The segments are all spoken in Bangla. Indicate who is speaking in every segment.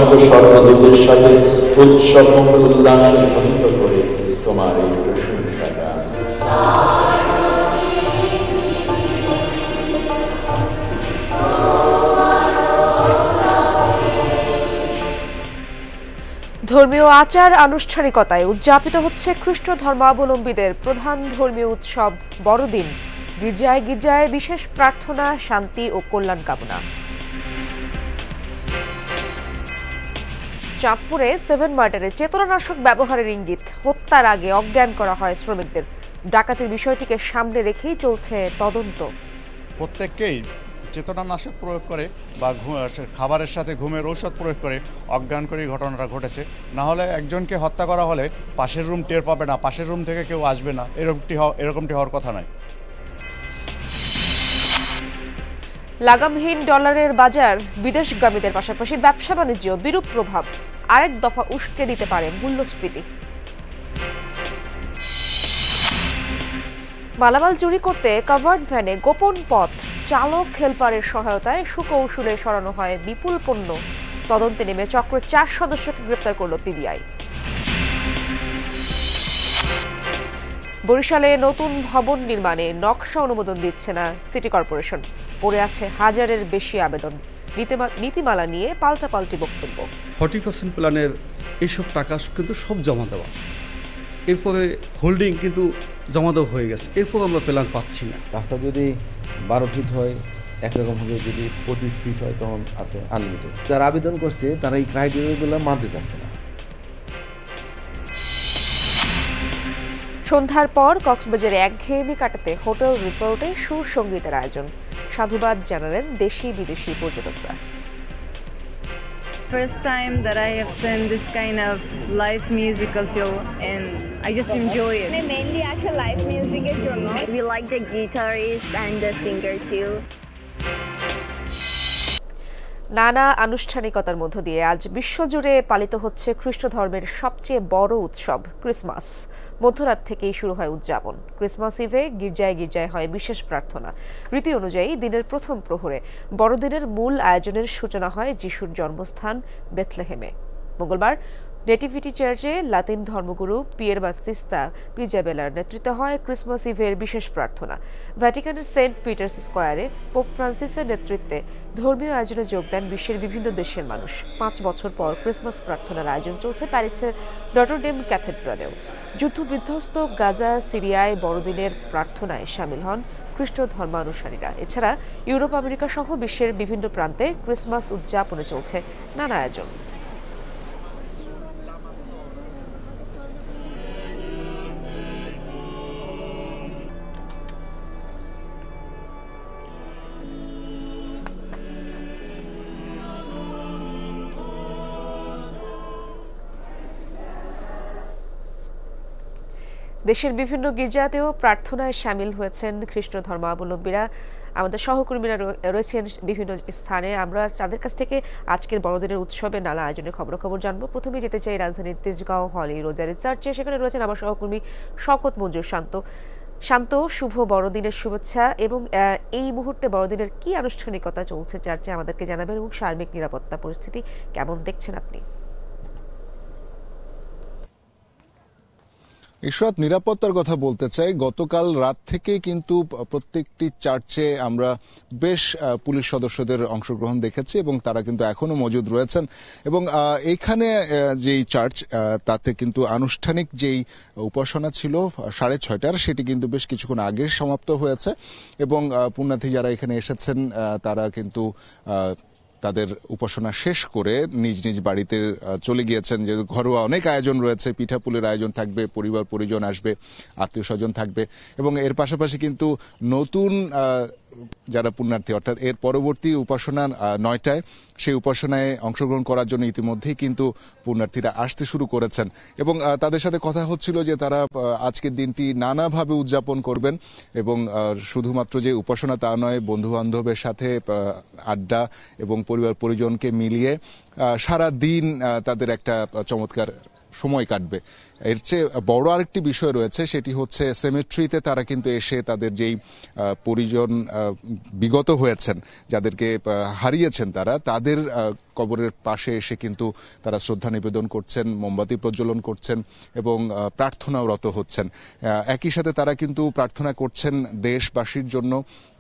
Speaker 1: সমস্ত স্বর্ণদূতের সাথে উৎসব মঙ্গল উল্লাসে ধ্বনিত করে তোমার এই প্রশংসা গান।
Speaker 2: ধর্মীয় আচার আনুষ্ঠানিকতায় উদযাপিত হচ্ছে খ্রিস্ট ধর্মাবলম্বীদের প্রধান ধর্মীয় উৎসব বড়দিন। গির্জায় গির্জায় বিশেষ প্রার্থনা, শান্তি ও কল্যাণ কামনা। চাঁদপুরে 7 মার্টারে চেতনানাশক ব্যবহারের ইঙ্গিত, হত্যার আগে অজ্ঞান করা হয় শ্রমিকদের। ডাকাতির বিষয়টিকে সামনে রেখেই চলছে তদন্ত।
Speaker 3: প্রত্যেককেই চেতনানাশক প্রয়োগ করে বা খাবারের সাথে ঘুমের ঔষধ প্রয়োগ করে অজ্ঞান করে ঘটনাটা ঘটেছে। না হলে একজনকে হত্যা করা হলে পাশের রুম টের পাবে না, পাশের রুম থেকে কেউ আসবে না, এরকমটি হওয়ার কথা নয়।
Speaker 2: লাগামহীন ডলারের বাজার, বিদেশগামীদের পাশাপাশি ব্যবসা বাণিজ্য বিরূপ প্রভাব। আরেক দফা উস্কে দিতে পারে মূল্যস্ফীতি। মালামাল চুরি করতে কাভার্ড ভ্যানে গোপন পথ, চালক হেলপারের সহায়তায় সুকৌশলে সরানো হয় বিপুল পণ্য। তদন্তে নেমে চক্রের 4 সদস্যকে গ্রেফতার করল পিবিআই। বরিশালে নতুন ভবন নির্মাণে নকশা অনুমোদন দিচ্ছে না সিটি কর্পোরেশন। পড়ে আছে হাজারের বেশি আবেদন। নীতিমালা নিয়ে পাল্টাপাল্টি বক্তব্য।
Speaker 4: 40% প্ল্যানের এইসব টাকা কিন্তু সব জমা দেওয়া, এরপরে হোল্ডিং কিন্তু জমা দেওয়া হয়ে গেছে, এরপর আমরা প্ল্যান পাচ্ছি না।
Speaker 5: রাস্তা যদি 12 ফিট হয় একরকম হবে, যদি 25 ফিট হয় তখন আছে আনলিমিটেড। যারা আবেদন করছে তারা এই ক্রাইটেরিয়াগুলো মানতে চাচ্ছে না।
Speaker 2: সন্ধ্যার পর কক্সবাজারে একঘেয়েমি কাটাতে হোটেল রিসোর্টে সুর সঙ্গীতের আয়োজন। সাধুবাদ জানালেন দেশি বিদেশি পর্যটকরা।
Speaker 6: First time that I have seen this kind of live musical show and I just enjoy it.
Speaker 7: Mainly actually live music এর জন্য। We like the guitarist and the singer too.
Speaker 2: নানা আনুষ্ঠানিকতার মধ্য দিয়ে আজ বিশ্বজুড়ে পালিত হচ্ছে খ্রিস্ট ধর্মের সবচেয়ে বড় উৎসব ক্রিসমাস। মধ্যরাত থেকেই শুরু হয় উদযাপন। ক্রিসমাস ইভে গির্জায় গির্জায় হয় বিশেষ প্রার্থনা। রীতি অনুযায়ী দিনের প্রথম প্রহরে বড়দিনের মূল আয়োজনের সূচনা হয় যিশুর জন্মস্থান বেথলেহেমে। মঙ্গলবার নেটিভিটি চার্চে লাতিন ধর্মগুরু পিয়ের বাতিস্তা পিজাবেলার নেতৃত্বে হয় ক্রিসমাস ইভের বিশেষ প্রার্থনা। ভ্যাটিকানের সেন্ট পিটার্স স্কোয়ারে পোপ ফ্রান্সিসের নেতৃত্বে ধর্মীয় আয়োজনে যোগ দেন বিশ্বের বিভিন্ন দেশের মানুষ। 5 বছর পর ক্রিসমাস প্রার্থনার আয়োজন চলছে প্যারিসের নটরডেম ক্যাথেড্রালেও। যুদ্ধবিধ্বস্ত গাজা, সিরিয়ায় বড়দিনের প্রার্থনায় সামিল হন খ্রিস্ট ধর্মানুসারীরা। এছাড়া ইউরোপ, আমেরিকা সহ বিশ্বের বিভিন্ন প্রান্তে ক্রিসমাস উদযাপনে চলছে নানা আয়োজন। দেশের বিভিন্ন গির্জাতেও প্রার্থনায় সামিল হয়েছেন খ্রিস্ট ধর্মাবলম্বীরা। আমাদের সহকর্মীরা রয়েছেন বিভিন্ন স্থানে। আমরা তাদের কাছ থেকে আজকের বড়দিনের উৎসবের নানা আয়োজনের খবর জানবো। প্রথমে যেতে চাই রাজধানীর তেজগাঁও হলি রোজারি চার্চে। সেখানে রয়েছেন আমার সহকর্মী শওকত মঞ্জুর। শান্ত, শুভ বড়দিনের শুভেচ্ছা। এবং এই মুহূর্তে বড়দিনের কি আনুষ্ঠানিকতা চলছে চার্চে আমাদেরকে জানাবেন, এবং সার্বিক নিরাপত্তা পরিস্থিতি কেমন দেখছেন আপনি?
Speaker 8: ইশরাত, নিরাপত্তার কথা বলতে চাই, গতকাল রাত থেকে কিন্তু প্রত্যেকটি চার্চে আমরা বেশ পুলিশ সদস্যদের অংশগ্রহণ দেখেছি এবং তারা কিন্তু এখনো মজুদ রয়েছেন। এবং এইখানে যেই চার্চ তাতে কিন্তু আনুষ্ঠানিক যেই উপাসনা ছিল 6:30টার, সেটি কিন্তু বেশ কিছুক্ষণ আগে সমাপ্ত হয়েছে এবং পুণ্যার্থী যারা এখানে এসেছেন তারা কিন্তু তাদের উপাসনা শেষ করে নিজ নিজ বাড়িতে চলে গিয়েছেন। যে ঘরোয়া অনেক আয়োজন রয়েছে, পিঠাপুলির আয়োজন থাকবে, পরিবার পরিজন আসবে, আত্মীয় স্বজন থাকবে এবং এর পাশাপাশি কিন্তু নতুন যারা পুণ্যার্থী অর্থাৎ এর পরবর্তী উপাসনা 9টায়, সেই উপাসনায় অংশগ্রহণ করার জন্য ইতিমধ্যেই কিন্তু পুণ্যার্থীরা আসতে শুরু করেছেন এবং তাদের সাথে কথা হচ্ছিল যে তারা আজকের দিনটি নানাভাবে উদযাপন করবেন এবং শুধুমাত্র যে উপাসনা তা নয়, বন্ধু বান্ধবের সাথে আড্ডা এবং পরিবার পরিজনকে মিলিয়ে সারা দিন তাদের একটা চমৎকার সময় কাটবে। এর চেয়ে বড় আরেকটি বিষয় রয়েছে, সেটি হচ্ছে সেমেট্রিতে তারা কিন্তু এসে তাদের যেই পরিজন বিগত হয়েছেন, যাদেরকে হারিয়েছেন, তাদের কবরের পাশে এসে কিন্তু তারা শ্রদ্ধা নিবেদন করছেন, মোমবাতি প্রজ্বলন করছেন এবং প্রার্থনারত হচ্ছেন। একই সাথে তারা কিন্তু প্রার্থনা করছেন দেশবাসীর জন্য,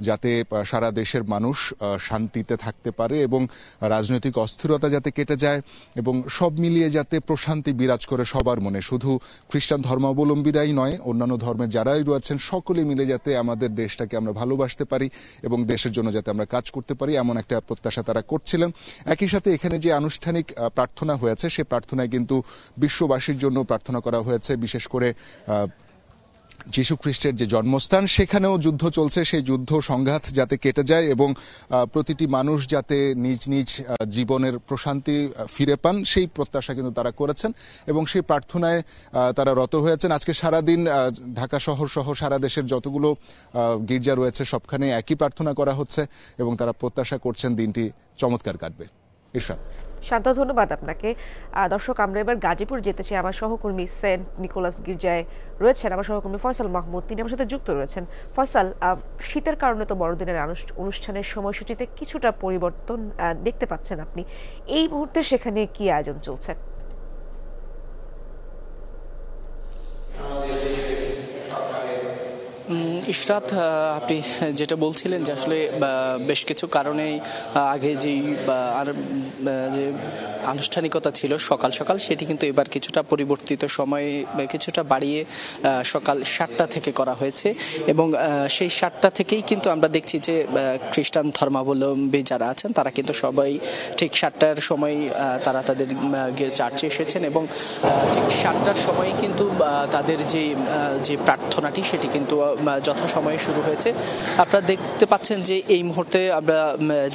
Speaker 8: যাতে সারা দেশের মানুষ শান্তিতে থাকতে পারে এবং রাজনৈতিক অস্থিরতা যাতে কেটে যায় এবং সব মিলিয়ে যাতে প্রশান্তি বিরাজ করে সবার মনে। শুধু খ্রিস্টান ধর্মাবলম্বীরাই নয়, অন্যান্য ধর্মের যারাই রয়েছেন সকলে মিলে যাতে আমাদের দেশটাকে আমরা ভালোবাসতে পারি এবং দেশের জন্য যাতে আমরা কাজ করতে পারি, এমন একটা প্রত্যাশা তারা করছিলেন। একই সাথে এখানে যে আনুষ্ঠানিক প্রার্থনা হয়েছে সে প্রার্থনায় কিন্তু বিশ্ববাসীর জন্য প্রার্থনা করা হয়েছে। বিশেষ করে যীশু খ্রিস্টের যে জন্মস্থান সেখানেও যুদ্ধ চলছে, সেই যুদ্ধ সংঘাত যাতে কেটে যায় এবং প্রতিটি মানুষ যাতে নিজ নিজ জীবনের প্রশান্তি ফিরে পান সেই প্রত্যাশা কিন্তু তারা করেছেন এবং সেই প্রার্থনায় তারা রত হয়েছেন। আজকে সারাদিন ঢাকা শহর সহ সারা দেশের যতগুলো গির্জা রয়েছে সবখানে একই প্রার্থনা করা হচ্ছে এবং তারা প্রত্যাশা করছেন দিনটি চমৎকার কাটবে। ঈর্ষাদ।
Speaker 2: শান্ত, ধন্যবাদ আপনাকে। দর্শক, আমরা এবার গাজীপুর যেতে চাই। আমার সহকর্মী সেন্ট নিকোলাস গির্জায় রয়েছেন আমার সহকর্মী ফয়সাল মাহমুদ, তিনি আমার সাথে যুক্ত রয়েছেন। ফয়সাল, শীতের কারণে তো বড়দিনের অনুষ্ঠানের সময়সূচিতে কিছুটা পরিবর্তন দেখতে পাচ্ছেন আপনি। এই মুহূর্তে সেখানে কি আয়োজন চলছে?
Speaker 9: ইশরাত, আপনি যেটা বলছিলেন যে আসলে বেশ কিছু কারণেই আগে যে আনুষ্ঠানিকতা ছিল সকাল সকাল, সেটি কিন্তু এবার কিছুটা পরিবর্তিত সময়ে কিছুটা বাড়িয়ে সকাল 7টা থেকে করা হয়েছে এবং সেই 7টা থেকেই কিন্তু আমরা দেখছি যে খ্রিস্টান ধর্মাবলম্বী যারা আছেন তারা কিন্তু সবাই ঠিক 7টার সময় তারা তাদের চার্চে এসেছেন এবং ঠিক 7টার সময় কিন্তু তাদের যে প্রার্থনাটি সেটি কিন্তু যথাসময়ে শুরু হয়েছে। আপনারা দেখতে পাচ্ছেন যে এই মুহূর্তে আমরা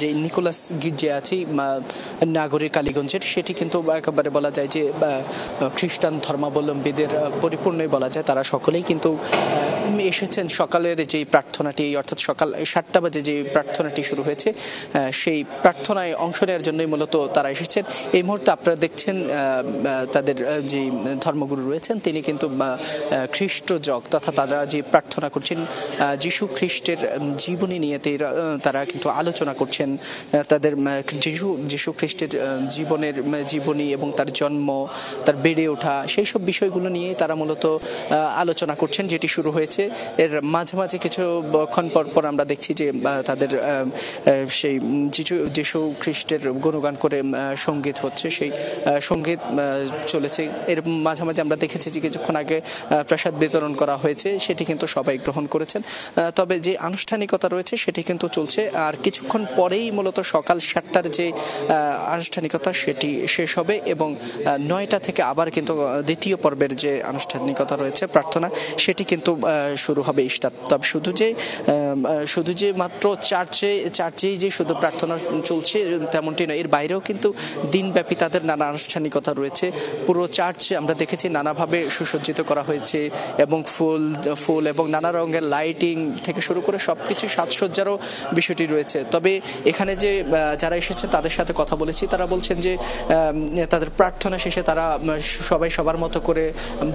Speaker 9: যে নিকোলাস গির্জে আছি নাগরিক কালীগঞ্জের, সেটি কিন্তু একেবারে বলা যায় যে খ্রিস্টান ধর্মাবলম্বীদের পরিপূর্ণই বলা যায়। তারা সকলেই কিন্তু এসেছেন সকালের যে প্রার্থনাটি, অর্থাৎ সকাল 7টা বাজে যে প্রার্থনাটি শুরু হয়েছে সেই প্রার্থনায় অংশ নেওয়ার জন্যই মূলত তারা এসেছেন। এই মুহূর্তে আপনারা দেখছেন তাদের যে ধর্মগুরু রয়েছেন তিনি কিন্তু খ্রিস্ট জগ তথা তারা যে প্রার্থনা করছেন যীশু খ্রিস্টের জীবনী নিয়ে তারা কিন্তু আলোচনা করছেন। তাদের যীশু খ্রিস্টের জীবনী এবং তার জন্ম, তার বেড়ে ওঠা, সেই সব বিষয়গুলো নিয়ে তারা মূলত আলোচনা করছেন, যেটি শুরু হয়েছে। এর মাঝে মাঝে কিছুক্ষণ পর আমরা দেখছি যে তাদের সেই যীশু খ্রিস্টের গুণগান করে সঙ্গীত হচ্ছে, সেই সঙ্গীত চলেছে। এর মাঝে মাঝে আমরা দেখেছি যে কিছুক্ষণ আগে প্রসাদ বিতরণ করা হয়েছে, সেটি কিন্তু সবাই গ্রহণ করেছেন। তবে যে আনুষ্ঠানিকতা রয়েছে সেটি কিন্তু চলছে। আর কিছুক্ষণ পরেই মূলত সকাল 7টার যে আনুষ্ঠানিকতা সেটি শেষ হবে এবং 9টা থেকে আবার কিন্তু দ্বিতীয় পর্বের যে আনুষ্ঠানিকতা রয়েছে প্রার্থনা সেটি কিন্তু শুরু হবে। তবে শুধু যে মাত্র চার্চেই যে শুধু প্রার্থনা চলছে তেমনটি নয়, এর বাইরেও কিন্তু দিনব্যাপী তাদের নানা আনুষ্ঠানিকতা রয়েছে। পুরো চার্চ আমরা দেখেছি নানাভাবে সুসজ্জিত করা হয়েছে এবং ফুল এবং নানা রঙের লাইটিং থেকে শুরু করে সবকিছু সাজসজ্জারও বিষয়টি রয়েছে। তবে এখানে যে যারা এসেছে তাদের সাথে কথা বলেছি, তারা বলছেন যে তাদের প্রার্থনা শেষে তারা সবাই সবার মতো করে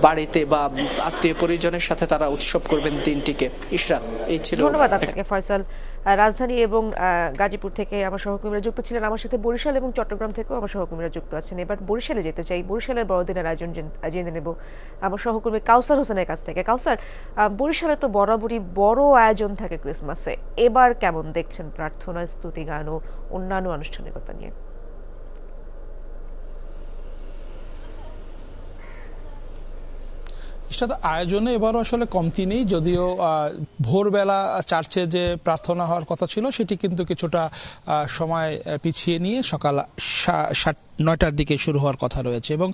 Speaker 9: বাড়িতে বা আত্মীয় পরিজনের সাথে তারা উৎসব করবেন দিনটিকে। ইশরাত, এই ছিল।
Speaker 2: ধন্যবাদ আপনাকে ফয়সাল। রাজধানী এবং গাজীপুর থেকে আমার সহকর্মীরা যুক্ত ছিলেন, আমার সাথে বরিশাল এবং চট্টগ্রাম থেকেও আমার সহকর্মীরা যুক্ত আছেন। এবার বরিশালে যেতে চাই, বরিশালের বড়দিনের আয়োজন জেনে নেব আমার সহকর্মী কাউসার হোসেনের কাছ থেকে। কাউসার, বরিশালে তো বরাবরই বড় আয়োজন থাকে ক্রিসমাসে, এবার কেমন দেখছেন প্রার্থনা, স্তুতি গান ও অন্যান্য আনুষ্ঠানিকতা নিয়ে?
Speaker 10: আয়োজনে এবারও আসলে কমতি নেই, যদিও ভোরবেলা চার্চে যে প্রার্থনা হওয়ার কথা ছিল সেটি কিন্তু কিছুটা সময় পিছিয়ে নিয়ে সকাল 9টার দিকে শুরু হওয়ার কথা রয়েছে এবং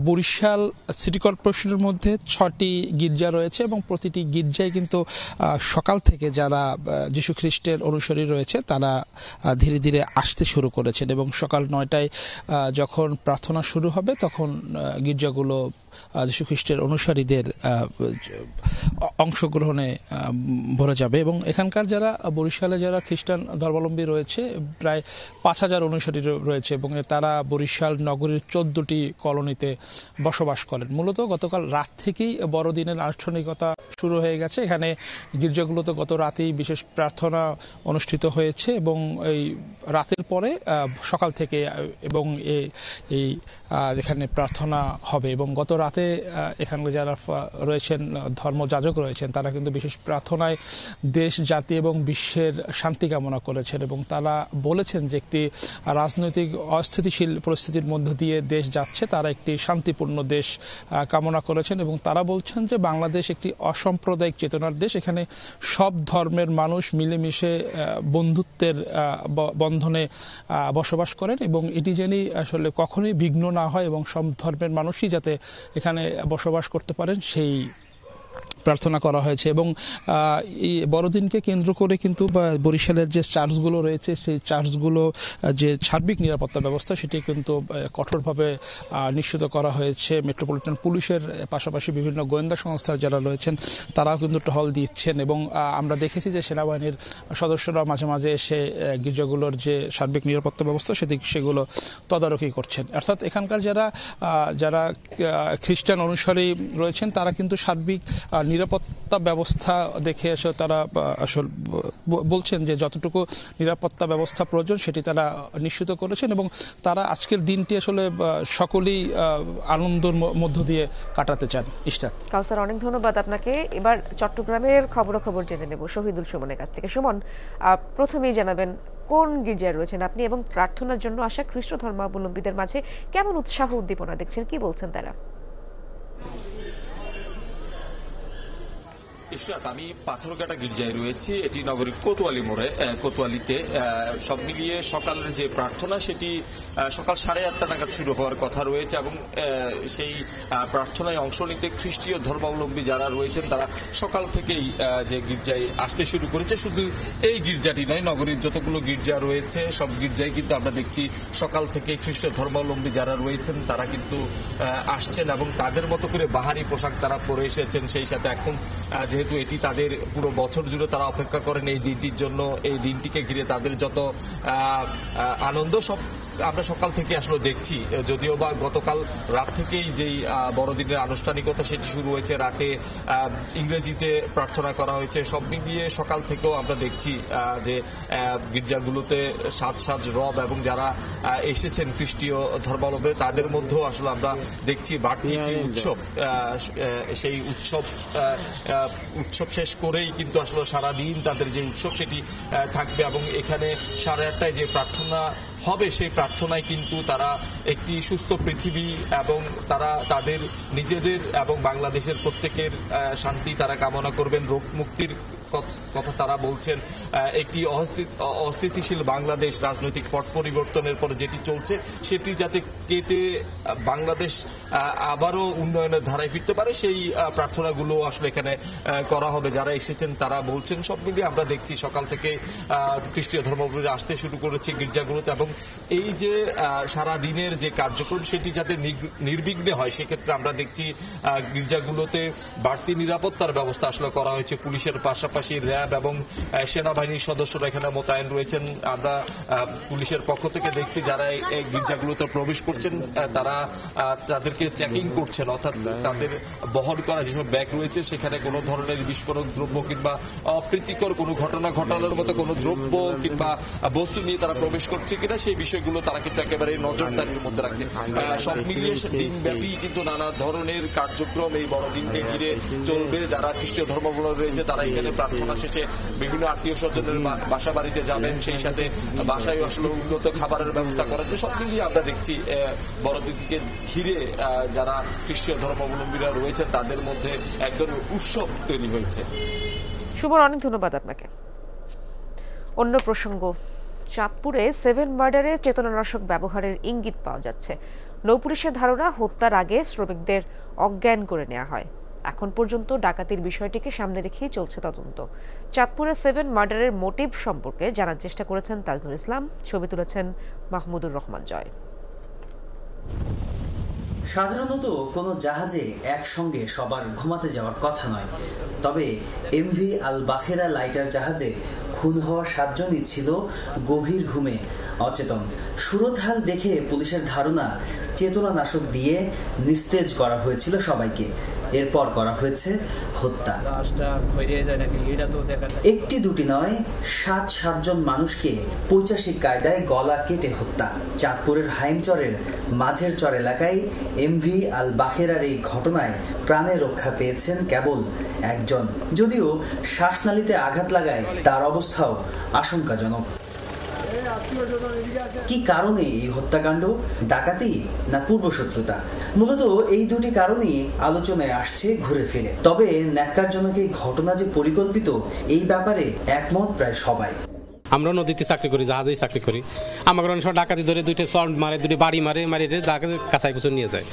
Speaker 10: বরিশাল সিটি কর্পোরেশনের মধ্যে 6টি গির্জা রয়েছে এবং প্রতিটি গির্জায় কিন্তু সকাল থেকে যারা যীশু খ্রিস্টের অনুসারী রয়েছে তারা ধীরে ধীরে আসতে শুরু করেছেন এবং সকাল 9টায় যখন প্রার্থনা শুরু হবে তখন গির্জাগুলো যীশু খ্রিস্টের অনুসারীদের অংশগ্রহণে ভরে যাবে এবং এখানকার বরিশালে যারা খ্রিস্টান ধর্মাবলম্বী রয়েছে প্রায় 5,000 অনুসারী রয়েছে এবং তারা বরিশাল নগরীর 14টি কলোনিতে বসবাস করেন। মূলত গতকাল রাত থেকেই বড়দিনের আনুষ্ঠানিকতা শুরু হয়ে গেছে। এখানে গির্জাগুলোতে গত রাতেই বিশেষ প্রার্থনা অনুষ্ঠিত হয়েছে এবং এই রাতের পরে সকাল থেকে এবং এই যেখানে প্রার্থনা হবে এবং গত রাতে এখানে যারা রয়েছেন ধর্মযাজক রয়েছেন তারা কিন্তু বিশেষ প্রার্থনায় দেশ জাতি এবং বিশ্বের শান্তি কামনা করেছেন এবং তারা বলেছেন যে একটি রাজনৈতিক অস্থিতিশীল পরিস্থিতির মধ্য দিয়ে দেশ যাচ্ছে, তারা একটি শান্তিপূর্ণ দেশ কামনা করেছেন এবং তারা বলছেন যে বাংলাদেশ একটি অসাম্প্রদায়িক চেতনার দেশ, এখানে সব ধর্মের মানুষ মিলেমিশে বন্ধুত্বের বন্ধনে বসবাস করেন এবং এটি যেন আসলে কখনোই বিঘ্ন না হয় এবং সব ধর্মের মানুষই যাতে এখানে বসবাস করতে পারেন সেই প্রার্থনা করা হয়েছে। এবং এই বড়দিনকে কেন্দ্র করে কিন্তু বরিশালের যে চার্চগুলো রয়েছে সেই চার্চগুলো যে সার্বিক নিরাপত্তা ব্যবস্থা সেটি কিন্তু কঠোরভাবে নিশ্চিত করা হয়েছে। মেট্রোপলিটন পুলিশের পাশাপাশি বিভিন্ন গোয়েন্দা সংস্থার যারা রয়েছেন তারাও কিন্তু টহল দিচ্ছেন এবং আমরা দেখেছি যে সেনাবাহিনীর সদস্যরা মাঝে মাঝে এসে গির্জাগুলোর যে সার্বিক নিরাপত্তা ব্যবস্থা সেগুলো তদারকি করছেন। অর্থাৎ এখানকার যারা খ্রিস্টান অনুসারী রয়েছেন তারা কিন্তু সার্বিক নিরাপত্তা ব্যবস্থা দেখে এসে তারা আসলে বলছেন যে যতটুকু নিরাপত্তা ব্যবস্থা প্রয়োজন সেটি তারা নিশ্চিত করেছেন এবং তারা আজকের দিনটি আসলে সকলেই আনন্দের মধ্য দিয়ে কাটাতে চান। ইশরাত,
Speaker 2: কাউসার, অনেক ধন্যবাদ আপনাকে। এবার চট্টগ্রামের খবরাখবর জেনে নেব শহীদুল সুমনের কাছ থেকে। সুমন, প্রথমেই জানাবেন কোন গির্জায় রয়েছেন আপনি এবং প্রার্থনার জন্য আসা খ্রিস্ট ধর্মাবলম্বীদের মাঝে কেমন উৎসাহ উদ্দীপনা দেখছেন, কি বলছেন তারা?
Speaker 11: ইশরাত, আমি পাথরঘাটা গির্জায় রয়েছি। এটি নগরীর কোতোয়ালি মোড়ে। কোতোয়ালিতে সব মিলিয়ে সকালের যে প্রার্থনা সেটি সকাল 8:30 নাগাদ শুরু হওয়ার কথা রয়েছে এবং সেই প্রার্থনায় অংশ নিতে খ্রিস্টীয় ধর্মাবলম্বী যারা রয়েছেন তারা সকাল থেকেই যে গির্জায় আসতে শুরু করেছে। শুধু এই গির্জাটি নয়, নগরীর যতগুলো গির্জা রয়েছে সব গির্জায় কিন্তু আমরা দেখছি সকাল থেকে খ্রিস্ট ধর্মাবলম্বী যারা রয়েছেন তারা কিন্তু আসছেন এবং তাদের মতো করে বাহারি পোশাক তারা পরে এসেছেন। সেই সাথে এখন যেহেতু এটি তাদের পুরো বছর জুড়ে তারা অপেক্ষা করেন এই দিনটির জন্য, এই দিনটিকে ঘিরে তাদের যত আনন্দ সব আমরা সকাল থেকে আসলে দেখছি। যদিও বা গতকাল রাত থেকেই যেই বড়দিনের আনুষ্ঠানিকতা সেটি শুরু হয়েছে, রাতে ইংরেজিতে প্রার্থনা করা হয়েছে, সব মিলিয়ে সকাল থেকেও আমরা দেখছি যে গির্জাগুলোতে সাজ রব এবং যারা এসেছেন খ্রিস্টীয় ধর্মাবলম্বী তাদের মধ্যেও আসলে আমরা দেখছি বাড়তি একটি উৎসব। সেই উৎসব শেষ করেই কিন্তু আসলে সারাদিন তাদের যে উৎসব সেটি থাকবে এবং এখানে 8:30 যে প্রার্থনা হবে সেই প্রার্থনায় কিন্তু তারা একটি সুস্থ পৃথিবী এবং তারা তাদের নিজেদের এবং বাংলাদেশের প্রত্যেকের শান্তি তারা কামনা করবেন, রোগ মুক্তির কথা তারা বলছেন। একটি অস্থিতিশীল বাংলাদেশ, রাজনৈতিক পট পরিবর্তনের পরে যেটি চলছে সেটি যাতে কেটে বাংলাদেশ আবারও উন্নয়নের ধারায় ফিরতে পারে সেই প্রার্থনাগুলো আসলে এখানে করা হবে। যারা এসেছেন তারা বলছেন। সব মিলিয়ে আমরা দেখছি সকাল থেকে খ্রিস্টীয় ধর্মাবলম্বীরা আসতে শুরু করেছে গির্জাগুলোতে এবং এই যে সারা দিনের যে কার্যক্রম সেটি যাতে নির্বিঘ্নে হয় সেক্ষেত্রে আমরা দেখছি গির্জাগুলোতে বাড়তি নিরাপত্তার ব্যবস্থা আসলে করা হয়েছে। পুলিশের পাশাপাশি র্যাব এবং সেনাবাহিনীর সদস্যরা এখানে মোতায়েন রয়েছেন। আমরা পুলিশের পক্ষ থেকে দেখছি যারা এই গির্জাগুলোতে প্রবেশ করছেন তারা তাদেরকে চেকিং করছেন, অর্থাৎ তাদের বহন করা যেসব ব্যাগ রয়েছে সেখানে কোনো ধরনের বিস্ফোরক দ্রব্য কিংবা অপ্রীতিকর কোনো ঘটনা ঘটানোর মতো কোনো দ্রব্য কিংবা বস্তু নিয়ে তারা প্রবেশ করছে কিনা সেই বিষয়গুলো তারা কিন্তু একেবারে নজরদারির মধ্যে রাখছে। সব মিলিয়ে দিনব্যাপী কিন্তু নানা ধরনের কার্যক্রম এই বড়দিনকে ঘিরে চলবে। যারা খ্রিস্টীয় ধর্মাবলম্বী রয়েছে তারা এখানে প্রার্থনা শেষে বিভিন্ন আত্মীয় স্বজনের বাসা বাড়িতে যাবেন, সেই সাথে বাসায় আসলে উন্নত খাবারের ব্যবস্থা করা হচ্ছে। সব মিলিয়ে আমরা দেখছি বড়দিনকে ঘিরে যারা খ্রিস্টীয় ধর্মাবলম্বীরা রয়েছেন তাদের মধ্যে এক ধরনের উৎসব তৈরি হয়েছে।
Speaker 2: শুভর, অনেক ধন্যবাদ আপনাকে। অন্য প্রসঙ্গ, চাঁদপুরে 7 মার্ডারে চেতনানাশক ব্যবহারের ইঙ্গিত পাওয়া যাচ্ছে। নৌপুলিশের ধারণা হত্যার আগে শ্রমিকদের অজ্ঞান করে নেওয়া হয়। এখন পর্যন্ত ডাকাতির বিষয়টিকে সামনে রেখেই চলছে তদন্ত। চাঁদপুরে 7 মার্ডারের মোটিভ সম্পর্কে জানার চেষ্টা করেছেন তাজনুল ইসলাম, ছবি তুলেছেন মাহমুদুর রহমান জয়।
Speaker 12: সাধারণত কোনো জাহাজে একসঙ্গে সবার ঘুমাতে যাওয়ার কথা নয়, তবে এমভি আল বাখেরা লাইটার জাহাজে খুন হওয়া 7 জনই ছিল গভীর ঘুমে অচেতন। সুরতহাল দেখে পুলিশের ধারণা চেতনানাশক দিয়ে নিস্তেজ করা হয়েছিল সবাইকে। এরপর করা হয়েছে হত্যা। একটি দুটি নয়, 7 জন মানুষকে 85 কায়দায় গলা কেটে হত্যা। চাঁদপুরের হাইমচরের মাঝের চর এলাকায় এমভি আল বাখেরার এই ঘটনায় প্রাণে রক্ষা পেয়েছেন কেবল একজন, যদিও শ্বাসনালীতে আঘাত লাগায় তার অবস্থাও আশঙ্কাজনক। কি কারণে এই হত্যাকাণ্ড? ডাকাতি না পূর্বশত্রুতা? মূলত এই দুটি কারণেই আলোচনায় আসছে ঘুরে ফিরে। তবে ন্যাক্কারজনক এই ঘটনা যে পরিকল্পিত, এই ব্যাপারে একমত প্রায় সবাই।
Speaker 13: আমরা নদীতে চাকরি করি, জাহাজেই চাকরি করি। আমাকে অনেক সময় ডাকাতি ধরে 2টা সল্ট মারে, 2টি বাড়ি মারে, ডাকাতি কাছাই কুচুর নিয়ে যায়।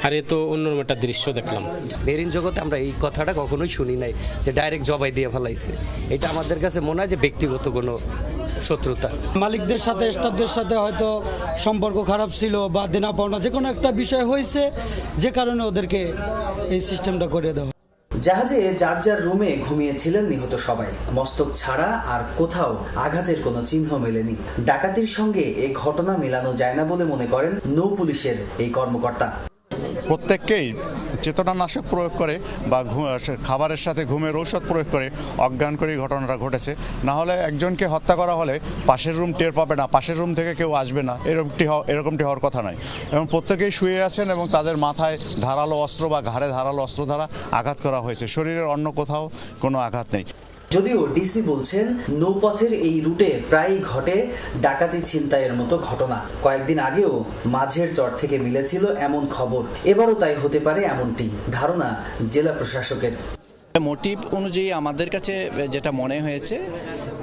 Speaker 13: আর এ তো অন্যরকম একটা দৃশ্য দেখলাম।
Speaker 14: বেরিন জগতে আমরা এই কথাটা কখনোই শুনি নাই যে ডাইরেক্ট জবাই দিয়ে ফেলাইছে। এটা আমাদের কাছে মনে হয় যে ব্যক্তিগত কোনো শত্রুতা।
Speaker 15: মালিকদের সাথে, স্টাফদের সাথে হয়তো সম্পর্ক খারাপ ছিল বা দেনা পাওনা যে কোনো একটা বিষয় হয়েছে, যে কারণে ওদেরকে এই সিস্টেমটা করে দেওয়া।
Speaker 12: জাহাজে যার যার রুমে ঘুমিয়েছিলেন নিহত সবাই। মস্তক ছাড়া আর কোথাও আঘাতের কোনো চিহ্ন মেলেনি। ডাকাতির সঙ্গে এই ঘটনা মেলানো যায় না বলে মনে করেন নৌ পুলিশের এই কর্মকর্তা।
Speaker 3: প্রত্যেককেই চেতনানাশক প্রয়োগ করে বা খাবারের সাথে ঘুমের ঔষধ প্রয়োগ করে অজ্ঞান করে ঘটনাটা ঘটেছে। না হলে একজনকে হত্যা করা হলে পাশের রুম টের পাবে না, পাশের রুম থেকে কেউ আসবে না, এরকমটি হওয়ার কথা নয়। এবং প্রত্যেকেই শুয়ে আছেন এবং তাদের মাথায় ধারালো অস্ত্র বা ঘাড়ে ধারালো অস্ত্র দ্বারা আঘাত করা হয়েছে। শরীরের অন্য কোথাও কোনো আঘাত নেই।
Speaker 12: যদিও ডিসি বলছেন নৌপথের এই রুটে প্রায়ই ঘটে ডাকাতি ছিনতাইয়ের মতো ঘটনা। কয়েকদিন আগেও মাঝের চর থেকে মিলেছিল এমন খবর। এবারও তাই হতে পারে এমনটি ধারণা জেলা প্রশাসকের।
Speaker 16: মোটিভ অনুযায়ী আমাদের কাছে যেটা মনে হয়েছে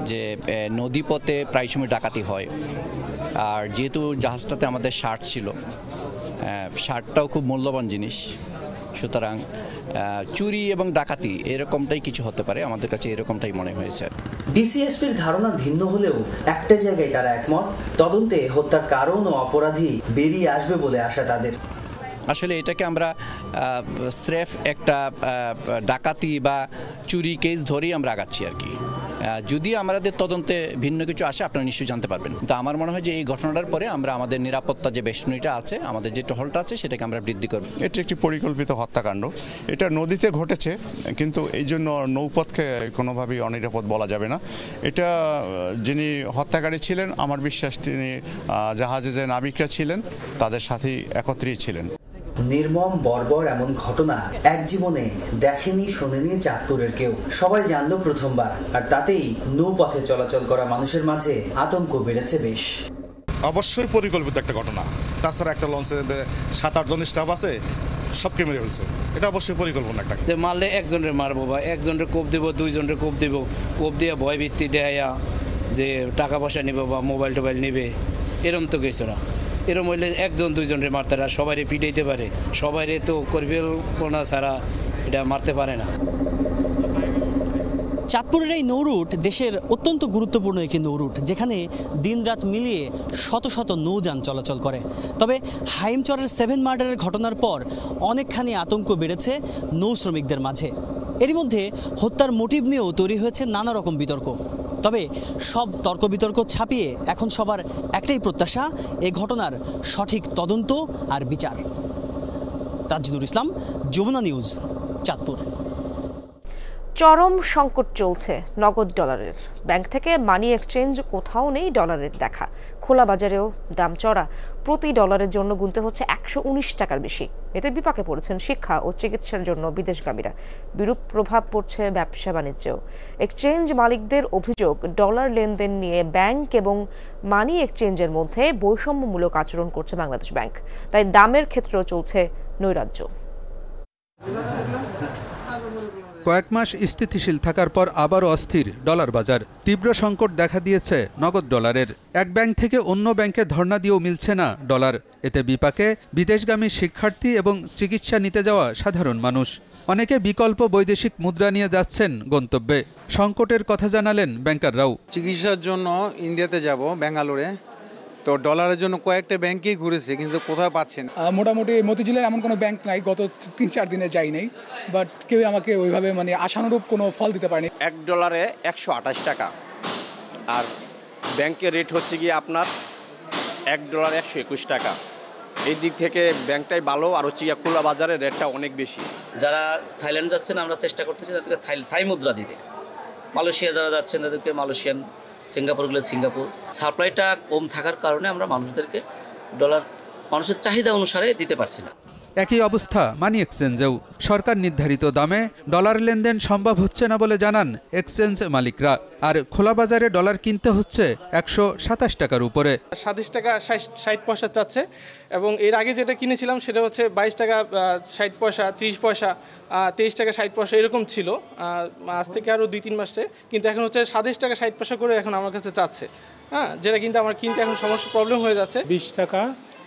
Speaker 16: যে নদীপথে প্রায় সময় ডাকাতি হয়। আর যেহেতু জাহাজটাতে আমাদের শার্ট ছিল, শার্টটাও খুব মূল্যবান জিনিস, সুতরাং চুরি এবং ডাকাতি এরকমটাই কিছু হতে পারে। আমাদের কাছে এরকমটাই মনে হয়েছে।
Speaker 12: ডিসিএসপির ধারণা ভিন্ন হলেও একটা জায়গায় তারা একমত, তদন্তে হত্যার কারণ ও অপরাধী বেরিয়ে আসবে বলে আশা তাদের।
Speaker 16: আসলে এটাকে আমরা স্রেফ একটা ডাকাতি বা চুরি কেস ধরেই আমরা আগাচ্ছি আর কি। যদি আমাদের তদন্তে ভিন্ন কিছু আসে আপনারা নিশ্চয়ই জানতে পারবেন। তো আমার মনে হয় যে এই ঘটনাটার পরে আমরা আমাদের নিরাপত্তা যে বেষ্টনীটা আছে, আমাদের যে টহলটা আছে, সেটাকে আমরা বৃদ্ধি করব।
Speaker 3: এটি একটি পরিকল্পিত হত্যাকাণ্ড। এটা নদীতে ঘটেছে, কিন্তু এই জন্য নৌপথকে কোনোভাবেই অনিরাপদ বলা যাবে না। এটা যিনি হত্যাকারী ছিলেন, আমার বিশ্বাস তিনি জাহাজে যে নাবিকরা ছিলেন তাদের সাথেই একত্রেই ছিলেন।
Speaker 12: নির্মম বর্বর এমন ঘটনা এক জীবনে দেখেনি শোনেনি চাঁদপুরের কেউ। সবাই জানলো প্রথমবার, আর তাতেই নৌপথে চলাচল করা মানুষের মাঝে আতঙ্ক বেড়েছে বেশ।
Speaker 17: অবশ্যই পরিকল্পিত একটা ঘটনা। তাছাড়া একটা লঞ্চে 7-8 জন স্টাফ আছে, সবকে মেরে ফেলছে। এটা অবশ্যই পরিকল্পনা একটা।
Speaker 15: যে মারলে একজনের মারবো বা একজনের কোপ দেবো, 2 জনের কোপ দেবো, কোপ দিয়ে ভয় ভিত্তি দেয়া যে টাকা পয়সা নেবে বা মোবাইল টোবাইল নেবে, এরম তো কিছু না। এরম হইলে 1-2 জনের মারতে আর সবাই পিটাইতে পারে, সবাই তো পরিকল্পনা ছাড়া এটা মারতে পারে না।
Speaker 18: চাঁদপুরের এই নৌরুট দেশের অত্যন্ত গুরুত্বপূর্ণ একটি নৌরুট, যেখানে দিনরাত মিলিয়ে শত শত নৌযান চলাচল করে। তবে হাইমচরের 7 মার্ডারের ঘটনার পর অনেকখানি আতঙ্ক বেড়েছে নৌ শ্রমিকদের মাঝে। এরই মধ্যে হত্যার মোটিভ নিয়েও তৈরি হয়েছে নানা রকম বিতর্ক। তবে সব তর্ক বিতর্ক ছাপিয়ে এখন সবার একটাই প্রত্যাশা, এই ঘটনার সঠিক তদন্ত আর বিচার। তাজনুর ইসলাম, যমুনা নিউজ, চাঁদপুর।
Speaker 2: চরম সংকট চলছে নগদ ডলারের। ব্যাংক থেকে মানি এক্সচেঞ্জ কোথাও নেই ডলারের দেখা। খোলা বাজারেও দাম চড়া। প্রতি ডলারের জন্য গুনতে হচ্ছে 119 টাকার বেশি। এতে বিপাকে পড়েছেন শিক্ষা ও চিকিৎসার জন্য বিদেশগামীরা। বিরূপ প্রভাব পড়ছে ব্যবসা বাণিজ্যেও। এক্সচেঞ্জ মালিকদের অভিযোগ, ডলার লেনদেন নিয়ে ব্যাংক এবং মানি এক্সচেঞ্জের মধ্যে বৈষম্যমূলক আচরণ করছে বাংলাদেশ ব্যাংক। তাই দামের ক্ষেত্রেও চলছে নৈরাজ্য।
Speaker 19: কয়েক মাস স্থিতিশীল থাকার পর আবারও অস্থির ডলার বাজার। তীব্র সংকট দেখা দিয়েছে নগদ ডলারের। এক ব্যাংক থেকে অন্য ব্যাংকে ধর্ণা দিয়েও মিলছে না ডলার। এতে বিপাকে বিদেশগামী শিক্ষার্থী এবং চিকিৎসা নিতে যাওয়া সাধারণ মানুষ। অনেকে বিকল্প বৈদেশিক মুদ্রা নিয়ে যাচ্ছেন গন্তব্যে। সংকটের কথা জানালেন ব্যাংকাররাও।
Speaker 20: চিকিৎসার জন্য ইন্ডিয়াতে যাব, ব্যাঙ্গালোরে। তো ডলারের জন্য কয়েকটা ব্যাংকেই ঘুরেছে, কিন্তু কোথাও পাচ্ছেন।
Speaker 21: মোটামুটি মতিঝিলের এমন কোনো ব্যাংক নাই, গত 3-4 দিনে যাই নাই, বাট কেউ আমাকে ওইভাবে আশানুরূপ কোনো ফল দিতে পারেনি।
Speaker 22: $1 128 টাকা,
Speaker 1: আর ব্যাংকের রেট হচ্ছে গিয়ে আপনার $1 121 টাকা। এই দিক থেকে ব্যাংকটাই ভালো, আর হচ্ছে গিয়ে খুলনা বাজারের রেটটা অনেক বেশি।
Speaker 22: যারা থাইল্যান্ড যাচ্ছেন আমরা চেষ্টা করতেছি তাদেরকে থাই মুদ্রা দিতে, মালয়েশিয়া যারা যাচ্ছেন তাদেরকে মালয়েশিয়ান, সিঙ্গাপুরগুলো সিঙ্গাপুর। সাপ্লাইটা কম থাকার কারণে আমরা মানুষদেরকে ডলার মানুষের চাহিদা অনুসারে দিতে পারছি না।
Speaker 19: একই অবস্থা মানি এক্সচেঞ্জেও। সরকার নির্ধারিত দামে ডলার লেনদেন সম্ভব হচ্ছে না বলে জানান এক্সচেঞ্জ মালিকরা। আর খোলা বাজারে ডলার কিনতে হচ্ছে 127 টাকার উপরে।
Speaker 23: 27 টাকা 60 পয়সা চাচ্ছে, এবং এর আগে যেটা কিনেছিলাম সেটা হচ্ছে 22 টাকা 60 পয়সা, 30 পয়সা, 23 টাকা 60 পয়সা এরকম ছিল আজ থেকে আরও 2-3 মাসে। কিন্তু এখন হচ্ছে 27 টাকা 60 পয়সা করে এখন আমার কাছে চাচ্ছে, হ্যাঁ, যেটা কিন্তু আমার কিনতে এখন সমস্যা প্রবলেম হয়ে যাচ্ছে।
Speaker 24: 20 টাকা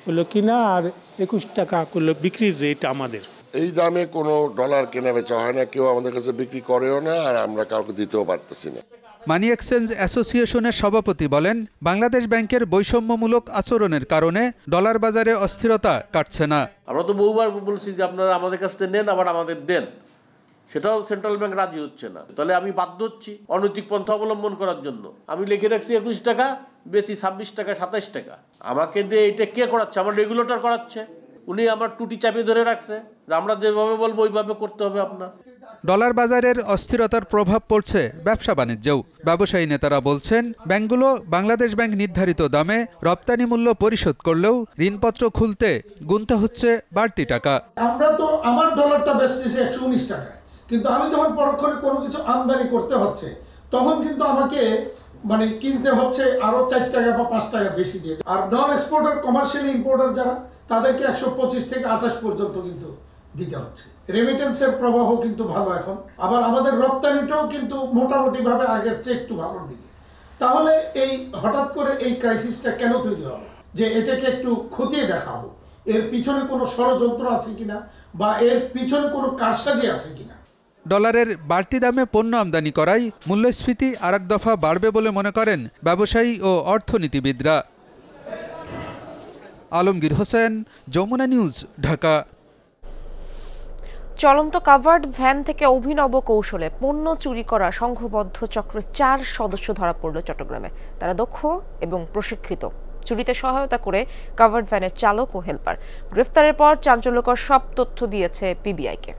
Speaker 24: হলো কিনা আর 21 টাকা হলো বিক্রির রেট আমাদের।
Speaker 25: এই দামে কোনো ডলার কেনা বেচা হয় না, কেউ আমাদের কাছে বিক্রি করেও না, আর আমরা কাউকে দিতেও পারতেছি না।
Speaker 19: মানি এক্সচেঞ্জ অ্যাসোসিয়েশনের সভাপতি বলেন, বাংলাদেশ ব্যাংকের বৈষম্যমূলক আচরণের কারণে ডলার বাজারে অস্থিরতা কাটছে না।
Speaker 26: আমরা তো বহুবার বলছি যে আপনারা আমাদের কাছ থেকে নেন, আবার আমাদের দেন, সেটাও সেন্ট্রাল ব্যাংক রাজি হচ্ছে না। তাহলে আমি বাধ্য হচ্ছি অনৈতিক পন্থা অবলম্বন করার জন্য। আমি লিখে রাখছি 21 টাকা, বেশি 26 টাকা 27 টাকা। আমাকে দিয়ে এটা কে করাচ্ছে? আমার রেগুলেটর করাচ্ছে। উনি আমার টুটি চাপিয়ে ধরে রাখছে যে আমরা যেভাবে বলবো ওইভাবে করতে হবে আপনার।
Speaker 19: ডলার বাজারের অস্থিরতার প্রভাব পড়ছে ব্যবসা বাণিজ্যেও। ব্যবসায়ী নেতারা বলছেন, ব্যাংকগুলো বাংলাদেশ ব্যাংক নির্ধারিত দামে রপ্তানি মূল্য পরিশোধ করলেও ঋণপত্র খুলতে গুনতে হচ্ছে বাড়তি টাকা।
Speaker 27: আমরা তো আমার ডলারটা বেচতেছি 119 টাকায়, কিন্তু আমি যখন পরক্ষণে কোনো কিছু আমদানি করতে হচ্ছে তখন কিন্তু আমাকে কিনতে হচ্ছে আরো 4 টাকা বা 5 টাকা বেশি দিয়ে। আর নন এক্সপোর্টার, কমার্শিয়াল ইম্পোর্টার যারা, তাদেরকে 125 থেকে 28 পর্যন্ত কিন্তু দিতে হচ্ছে। রেমিটেন্সের প্রবাহ কিন্তু ভালো এখন, আবার আমাদের রপ্তানিটাও কিন্তু মোটামুটি ভাবে আগের চেয়ে একটু ভালোর দিকে। তাহলে এই হঠাৎ করে এই ক্রাইসিসটা কেন তৈরি হবে? যে এটাকে একটু খতিয়ে দেখা হোক, এর পিছনে কোনো ষড়যন্ত্র আছে কিনা, বা এর পিছনে কোনো কারসাজি আছে কিনা।
Speaker 19: ডলারের বাড়তি দামে পণ্য আমদানি করায় মূল্যস্ফীতি আরেক দফা বাড়বে বলে মনে করেন ব্যবসায়ী ও অর্থনীতিবিদরা। আলমগীর হোসেন, যমুনা নিউজ, ঢাকা।
Speaker 2: চলন্ত কাভার্ড ভ্যান থেকে অভিনব কৌশলে পণ্য চুরি করা সংঘবদ্ধ চক্রের 4 সদস্য ধরা পড়ল চট্টগ্রামে। তারা দক্ষ এবং প্রশিক্ষিত। চুরিতে সহায়তা করে কাভার্ড ভ্যানের চালক ও হেলপার। গ্রেফতারের পর চাঞ্চল্যকর সব তথ্য দিয়েছে পিবিআইকে।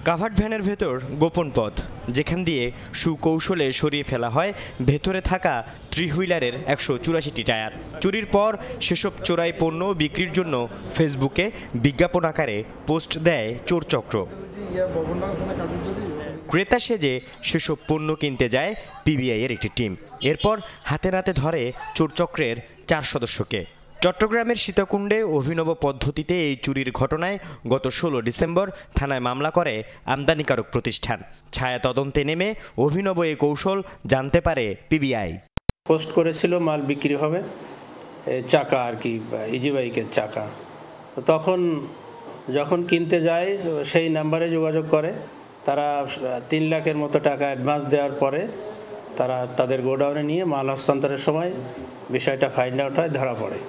Speaker 28: কাভার্ড ভ্যানের ভেতর গোপন পথ, যেখান দিয়ে সুকৌশলে সরিয়ে ফেলা হয় ভেতরে থাকা 3 হুইলারের 184টি টায়ার। চুরির পর সেসব চোরাই পণ্য বিক্রির জন্য ফেসবুকে বিজ্ঞাপন আকারে পোস্ট দেয় চোর চক্র। ক্রেতা সেজে সেসব পণ্য কিনতে যায় পিবিআইয়ের একটি টিম। এরপর হাতে নাতে ধরে চোর চক্রের 4 সদস্যকে। চট্টগ্রামের সীতাকুণ্ডে অভিনব পদ্ধতিতে এই চুরির ঘটনায় গত 16 ডিসেম্বর থানায় মামলা করে আমদানিকারক প্রতিষ্ঠান। ছায়া তদন্তে নেমে অভিনব এই কৌশল জানতে পারে পিবিআই।
Speaker 29: পোস্ট করেছিল মাল বিক্রি হবে, চাকা আর কি, ইজি বাইকের চাকা। তখন যখন কিনতে যায় সেই নাম্বারে যোগাযোগ করে। তারা 3 লাখের মতো টাকা অ্যাডভান্স দেওয়ার পরে তারা তাদের গোডাউনে নিয়ে মাল হস্তান্তরের সময় বিষয়টা ফাইন্ড আউট হয়, ধরা পড়ে।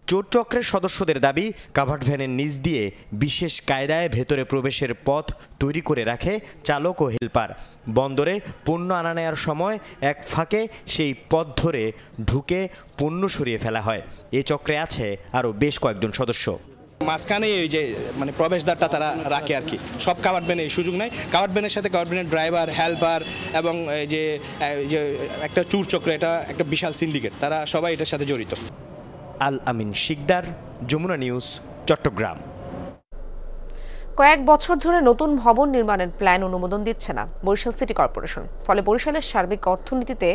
Speaker 28: চোর চক্রের সদস্যদের দাবি, কাভার্ড ভ্যানের নিচ দিয়ে বিশেষ কায়দায় ভেতরে প্রবেশের পথ তৈরি করে রাখে চালক ও হেলপার। বন্দরে পণ্য আনা নেওয়ার সময় এক ফাঁকে সেই পথ ধরে ঢুকে পণ্য সরিয়ে ফেলা হয়। এ চক্রে আছে আরও বেশ কয়েকজন সদস্য।
Speaker 30: মাঝখানে ওই যে প্রবেশদ্বারটা তারা রাখে আর কি। সব কাভার্ড ভ্যানে এই সুযোগ নাই। কাভার্ড ভ্যানের সাথে কাভার্ড ভ্যানের ড্রাইভার, হেল্পার এবং যে একটা চোর চক্র, এটা একটা বিশাল সিন্ডিকেট, তারা সবাই এটার সাথে জড়িত।
Speaker 28: আল আমিন শিকদার, যমুনা নিউজ, চট্টগ্রাম।
Speaker 2: কয়েক বছর ধরে নতুন ভবন নির্মাণের প্ল্যান অনুমোদন দিচ্ছে না বরিশাল সিটি কর্পোরেশন। ফলে বরিশালের সার্বিক অর্থনীতিতে